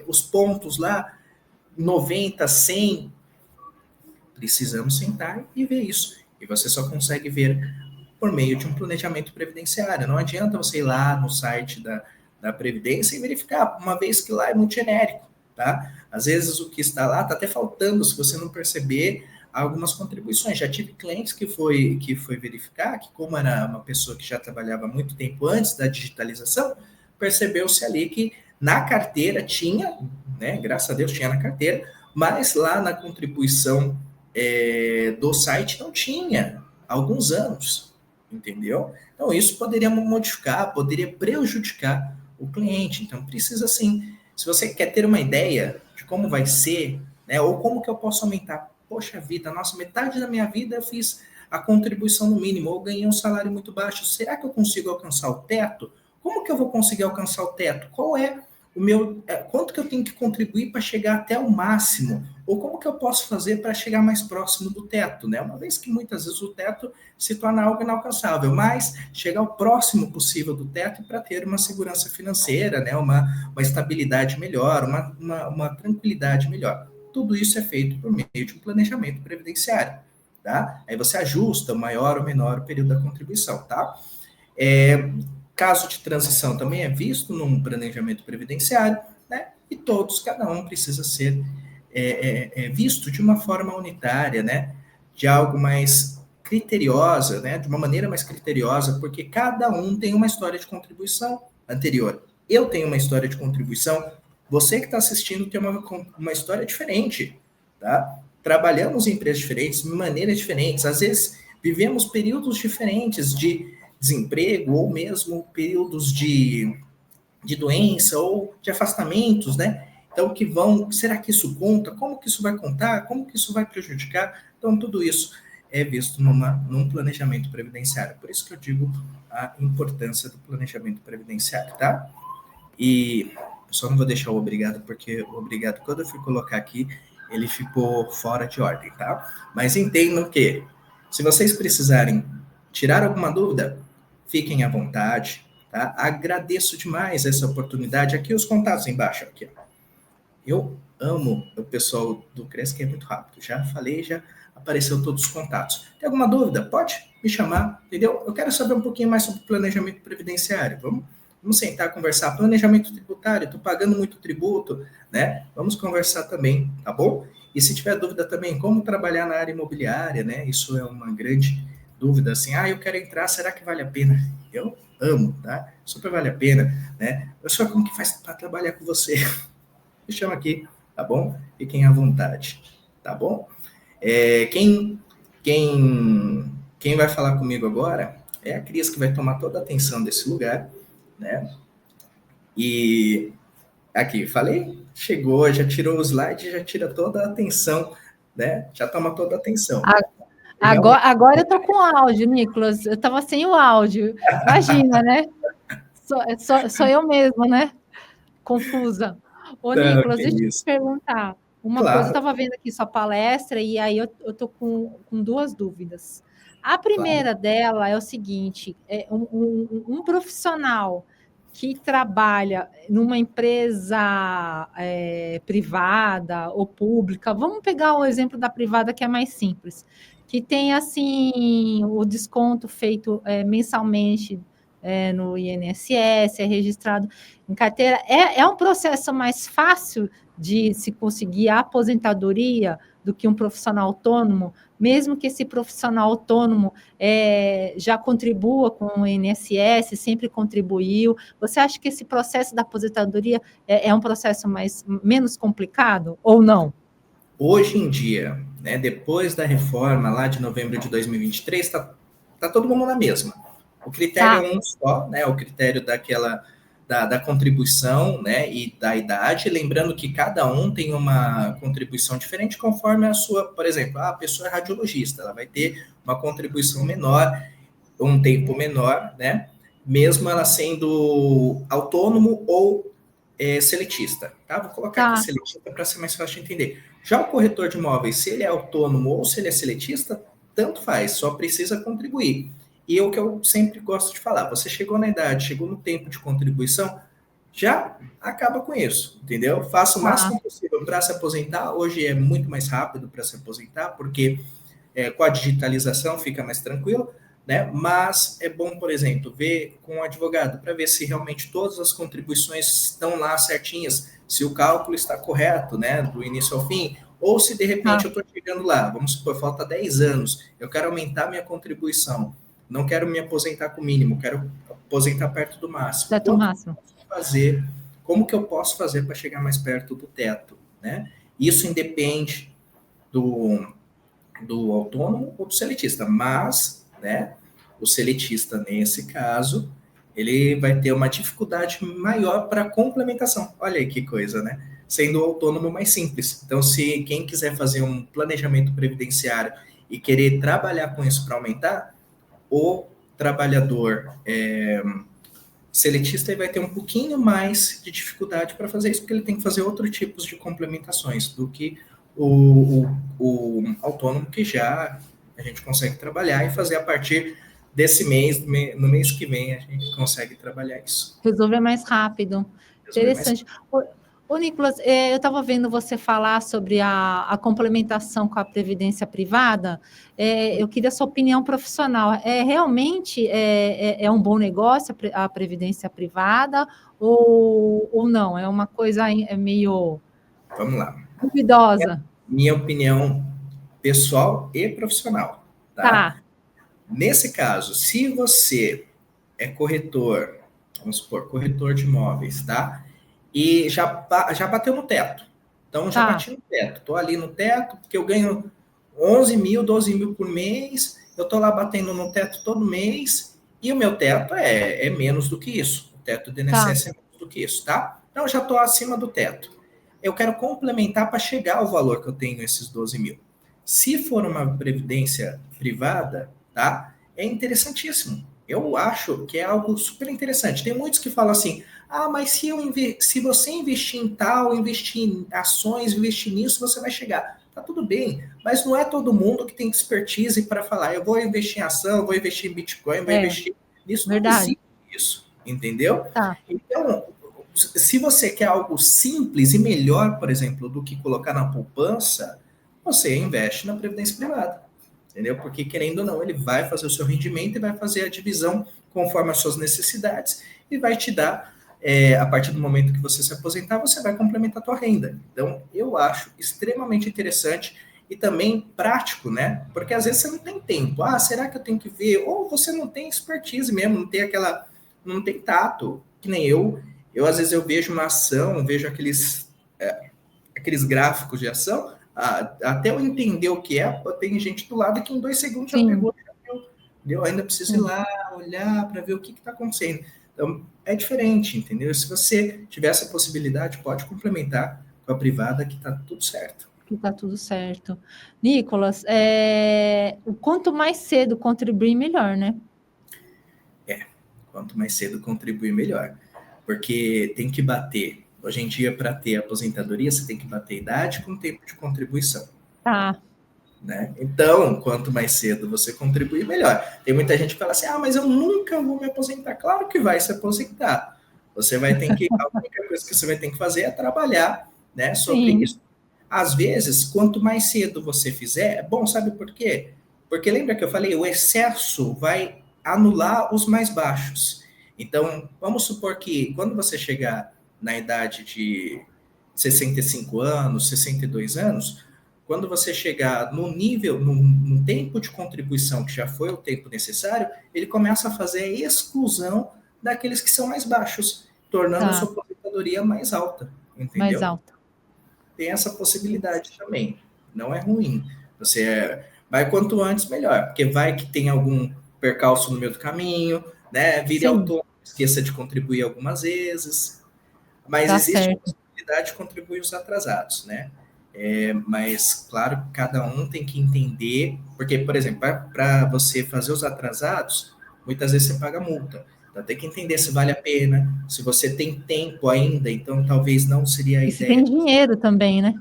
os pontos lá, 90, 100, precisamos sentar e ver isso. E você só consegue ver por meio de um planejamento previdenciário. Não adianta você ir lá no site da Previdência e verificar, uma vez que lá é muito genérico, tá? Às vezes o que está lá está até faltando, se você não perceber algumas contribuições. Já tive clientes que foi verificar que, como era uma pessoa que já trabalhava há muito tempo antes da digitalização, percebeu-se ali que na carteira tinha, né, graças a Deus tinha na carteira, mas lá na contribuição do site não tinha há alguns anos, entendeu? Então isso poderia modificar, poderia prejudicar o cliente. Então precisa sim, se você quer ter uma ideia de como vai ser, né, ou como que eu posso aumentar, poxa vida, nossa, metade da minha vida eu fiz a contribuição no mínimo, ou ganhei um salário muito baixo, será que eu consigo alcançar o teto? Como que eu vou conseguir alcançar o teto? Qual é o meu, quanto que eu tenho que contribuir para chegar até o máximo? Ou como que eu posso fazer para chegar mais próximo do teto, né? Uma vez que muitas vezes o teto se torna algo inalcançável, mas chegar o próximo possível do teto para ter uma segurança financeira, né? Uma estabilidade melhor, uma tranquilidade melhor. Tudo isso é feito por meio de um planejamento previdenciário, tá? Aí você ajusta o maior ou menor período da contribuição, tá? Caso de transição também é visto num planejamento previdenciário, né? E cada um precisa ser visto de uma forma unitária, né? De algo mais criteriosa, né? De uma maneira mais criteriosa, porque cada um tem uma história de contribuição anterior. Eu tenho uma história de contribuição, você que está assistindo tem uma história diferente, tá? Trabalhamos em empresas diferentes, de maneiras diferentes, às vezes vivemos períodos diferentes de desemprego ou mesmo períodos de doença ou de afastamentos, né? Então, será que isso conta? Como que isso vai contar? Como que isso vai prejudicar? Então, tudo isso é visto num planejamento previdenciário. Por isso que eu digo a importância do planejamento previdenciário, tá? E só não vou deixar o obrigado, porque o obrigado, quando eu fui colocar aqui, ele ficou fora de ordem, tá? Mas entendam que, se vocês precisarem tirar alguma dúvida, fiquem à vontade, tá? Agradeço demais essa oportunidade. Aqui os contatos embaixo, aqui, ó. Eu amo o pessoal do Cresce, que é muito rápido. Já falei, já apareceu todos os contatos. Tem alguma dúvida? Pode me chamar, entendeu? Eu quero saber um pouquinho mais sobre planejamento previdenciário. Vamos sentar, conversar. Planejamento tributário, estou pagando muito tributo, né? Vamos conversar também, tá bom? E se tiver dúvida também, como trabalhar na área imobiliária, né? Isso é uma grande dúvida, assim, eu quero entrar, será que vale a pena? Eu amo, tá? Super vale a pena, né? Eu só como que faz para trabalhar com você? Me chama aqui, tá bom? Fiquem à vontade, tá bom? Quem vai falar comigo agora é a Cris, que vai tomar toda a atenção desse lugar, né? E aqui, falei, chegou, já tirou o slide, já tira toda a atenção, né? Já toma toda a atenção. Agora eu tô com áudio, Nicolas. Eu estava sem o áudio. Imagina, né? Sou eu mesma, né? Confusa. Ô, Nicolas, deixa eu te perguntar uma coisa. Eu estava vendo aqui sua palestra e aí eu estou com duas dúvidas. A primeira dela é o seguinte: um profissional que trabalha numa empresa privada ou pública, vamos pegar o exemplo da privada, que é mais simples, que tem assim o desconto feito mensalmente no INSS, é registrado em carteira. É um processo mais fácil de se conseguir a aposentadoria do que um profissional autônomo, mesmo que esse profissional autônomo já contribua com o INSS, sempre contribuiu. Você acha que esse processo da aposentadoria é um processo menos complicado ou não? Hoje em dia, né, depois da reforma lá de novembro de 2023, está todo mundo na mesma. O critério é um só, né? O critério da contribuição, né? E da idade. Lembrando que cada um tem uma contribuição diferente conforme a sua, por exemplo, a pessoa é radiologista, ela vai ter uma contribuição menor, um tempo menor, né? Mesmo ela sendo autônomo ou seletista, tá? Vou colocar aqui seletista para ser mais fácil de entender. Já o corretor de imóveis, se ele é autônomo ou se ele é seletista, tanto faz, só precisa contribuir. E o que eu sempre gosto de falar, você chegou na idade, chegou no tempo de contribuição, já acaba com isso, entendeu? Faça o máximo possível para se aposentar. Hoje é muito mais rápido para se aposentar, porque com a digitalização fica mais tranquilo, né? Mas é bom, por exemplo, ver com o advogado, para ver se realmente todas as contribuições estão lá certinhas, se o cálculo está correto, né? Do início ao fim, ou se de repente eu estou chegando lá, vamos supor, falta 10 anos, eu quero aumentar minha contribuição, não quero me aposentar com o mínimo, quero aposentar perto do máximo. Perto do máximo. Como que eu posso fazer para chegar mais perto do teto, né? Isso independe do autônomo ou do seletista, mas, né, o seletista, nesse caso, ele vai ter uma dificuldade maior para complementação. Olha aí que coisa, né? Sendo o autônomo mais simples. Então, se quem quiser fazer um planejamento previdenciário e querer trabalhar com isso para aumentar, o trabalhador seletista vai ter um pouquinho mais de dificuldade para fazer isso, porque ele tem que fazer outros tipos de complementações do que o autônomo, que já a gente consegue trabalhar e fazer a partir desse mês, no mês que vem a gente consegue trabalhar isso. Resolver mais rápido. Interessante. Ô, Nicolas, eu estava vendo você falar sobre a complementação com a previdência privada. Eu queria a sua opinião profissional. Realmente é um bom negócio a previdência privada ou não? É uma coisa meio... Vamos lá. Duvidosa. Minha opinião pessoal e profissional. Tá? Nesse caso, se você é corretor, vamos supor, corretor de imóveis, tá? E já bateu no teto. Então, já bati no teto. Estou ali no teto, porque eu ganho 11 mil, 12 mil por mês. Eu estou lá batendo no teto todo mês E o meu teto é menos do que isso. O teto do Tá. INSS é menos do que isso, tá? Então, eu já estou acima do teto. Eu quero complementar para chegar ao valor que eu tenho, esses 12 mil. Se for uma previdência privada, tá? É interessantíssimo. Eu acho que é algo super interessante. Tem muitos que falam assim, mas se você investir em tal, investir em ações, investir nisso, você vai chegar. Tá tudo bem, mas não é todo mundo que tem expertise para falar, eu vou investir em ação, vou investir em Bitcoin, vou investir nisso. Não Verdade. existe isso, entendeu? Tá. Então, se você quer algo simples e melhor, por exemplo, do que colocar na poupança, você investe na previdência privada, entendeu? Porque, querendo ou não, ele vai fazer o seu rendimento e vai fazer a divisão conforme as suas necessidades e vai te dar, a partir do momento que você se aposentar, você vai complementar a tua renda. Então, eu acho extremamente interessante e também prático, né? Porque às vezes você não tem tempo. Será que eu tenho que ver? Ou você não tem expertise mesmo, não tem tato, que nem eu. Às vezes eu vejo uma ação, vejo aqueles gráficos de ação, até eu entender o que é, tem gente do lado que em 2 segundos já pegou, já viu. Eu ainda preciso ir lá, olhar para ver o que está acontecendo. Então, é diferente, entendeu? Se você tiver essa possibilidade, pode complementar com a privada, que está tudo certo. Que está tudo certo. Nicolas, o quanto mais cedo contribuir, melhor, né? Quanto mais cedo contribuir, melhor. Porque tem que bater. Hoje em dia, para ter aposentadoria, você tem que bater idade com tempo de contribuição. Tá. Né? Então, quanto mais cedo você contribuir, melhor. Tem muita gente que fala assim, mas eu nunca vou me aposentar. Claro que vai se aposentar. Você vai ter que, a única coisa que você vai ter que fazer é trabalhar, né, sobre isso. Às vezes, quanto mais cedo você fizer, é bom, sabe por quê? Porque lembra que eu falei, o excesso vai anular os mais baixos. Então, vamos supor que quando você chegar na idade de 65 anos, 62 anos, quando você chegar no nível, no tempo de contribuição que já foi o tempo necessário, ele começa a fazer a exclusão daqueles que são mais baixos, tornando a sua aposentadoria mais alta, entendeu? Mais alta. Tem essa possibilidade também, não é ruim. Você vai quanto antes, melhor, porque vai que tem algum percalço no meio do caminho, né? Vire autônomo, esqueça de contribuir algumas vezes, mas existe a possibilidade de contribuir os atrasados, né? Mas, claro, cada um tem que entender, porque, por exemplo, para você fazer os atrasados, muitas vezes você paga multa. Então, tem que entender se vale a pena, se você tem tempo ainda, então talvez não seria a ideia. Se tem dinheiro também, né?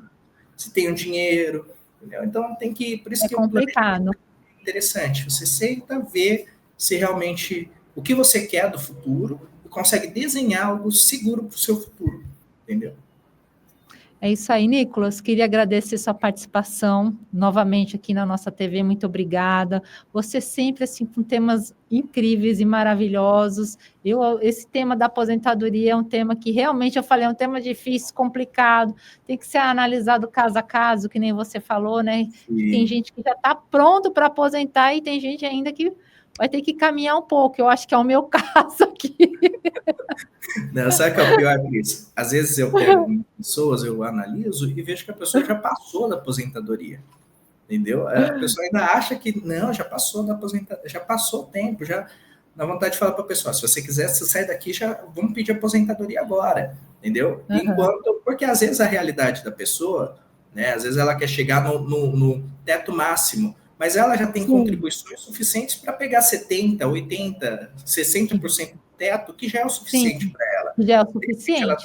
Se tem um dinheiro, entendeu? Então, tem que... Por isso que complicado. É interessante, você senta, vê se realmente o que você quer do futuro e consegue desenhar algo seguro para o seu futuro, entendeu? É isso aí, Nicolas. Queria agradecer sua participação novamente aqui na nossa TV. Muito obrigada. Você sempre assim com temas incríveis e maravilhosos. Esse tema da aposentadoria é um tema que realmente eu falei, é um tema difícil, complicado. Tem que ser analisado caso a caso, que nem você falou, né? Tem gente que já está pronto para aposentar e tem gente ainda que vai ter que caminhar um pouco. Eu acho que é o meu caso aqui. Não, sabe o que é o pior disso? Às vezes eu pego pessoas, eu analiso e vejo que a pessoa já passou da aposentadoria, entendeu? A pessoa ainda acha que não, já passou da aposentadoria, já passou o tempo, já dá vontade de falar para a pessoa, se você quiser, você sai daqui, já vamos pedir aposentadoria agora, entendeu? Porque às vezes a realidade da pessoa, né, às vezes ela quer chegar no teto máximo, mas ela já tem contribuições suficientes para pegar 70%, 80%, 60% do teto, que já é o suficiente para ela. Já é o suficiente,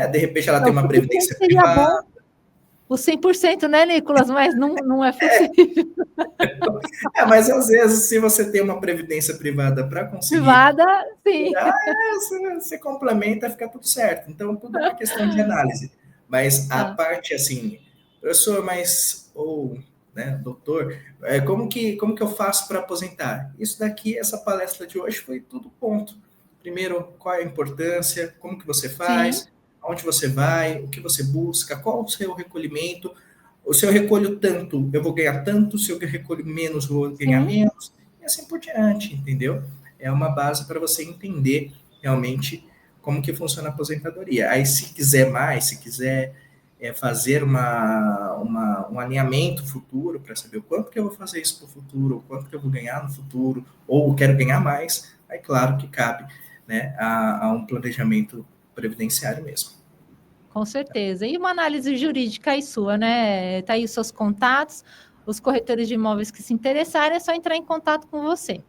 de repente ela tem uma previdência privada. Bom, o 100%, né, Nicolas? Mas não é possível. Mas às vezes, se você tem uma previdência privada para conseguir... Privada, sim. Você complementa, fica tudo certo. Então, tudo é uma questão de análise. Mas a parte, assim, professor, né, doutor, como que eu faço para aposentar? Isso daqui, essa palestra de hoje foi tudo ponto. Primeiro, qual é a importância, como que você faz, aonde você vai, o que você busca, qual o seu recolhimento. Se eu recolho tanto, eu vou ganhar tanto, se eu recolho menos, eu vou ganhar menos, e assim por diante, entendeu? É uma base para você entender realmente como que funciona a aposentadoria. Aí, se quiser mais, se quiser fazer um alinhamento futuro para saber o quanto que eu vou fazer isso para o futuro, o quanto que eu vou ganhar no futuro, ou quero ganhar mais, aí claro que cabe, né, a um planejamento previdenciário mesmo. Com certeza. E uma análise jurídica aí sua, né? Tá aí os seus contatos, os corretores de imóveis que se interessarem, é só entrar em contato com você.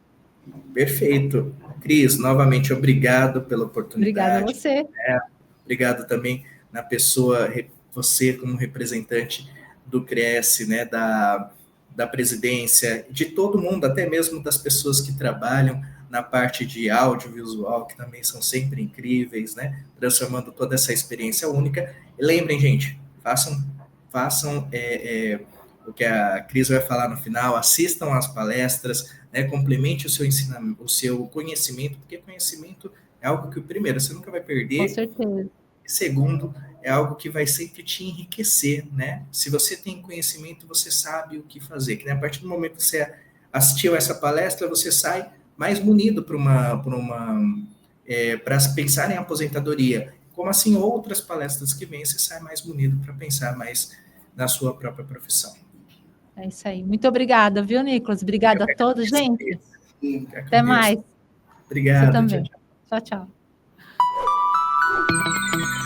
Perfeito. Cris, novamente, obrigado pela oportunidade. Obrigada a você. Obrigado também na pessoa, você como representante do CRES, né, da presidência, de todo mundo, até mesmo das pessoas que trabalham na parte de audiovisual, que também são sempre incríveis, né, transformando toda essa experiência única. E lembrem, gente, façam o que a Cris vai falar no final, assistam às palestras, né, complemente o seu ensinamento, o seu conhecimento, porque conhecimento é algo que, primeiro, você nunca vai perder. Com certeza. E segundo, é algo que vai sempre te enriquecer, né? Se você tem conhecimento, você sabe o que fazer. Que, né, a partir do momento que você assistiu essa palestra, você sai mais munido para pensar em aposentadoria. Como assim, outras palestras que vêm, você sai mais munido para pensar mais na sua própria profissão. É isso aí. Muito obrigada, viu, Nicolas? Obrigada a todos, gente. Até mais. Obrigado. Você também. Tchau, tchau. Tchau, tchau.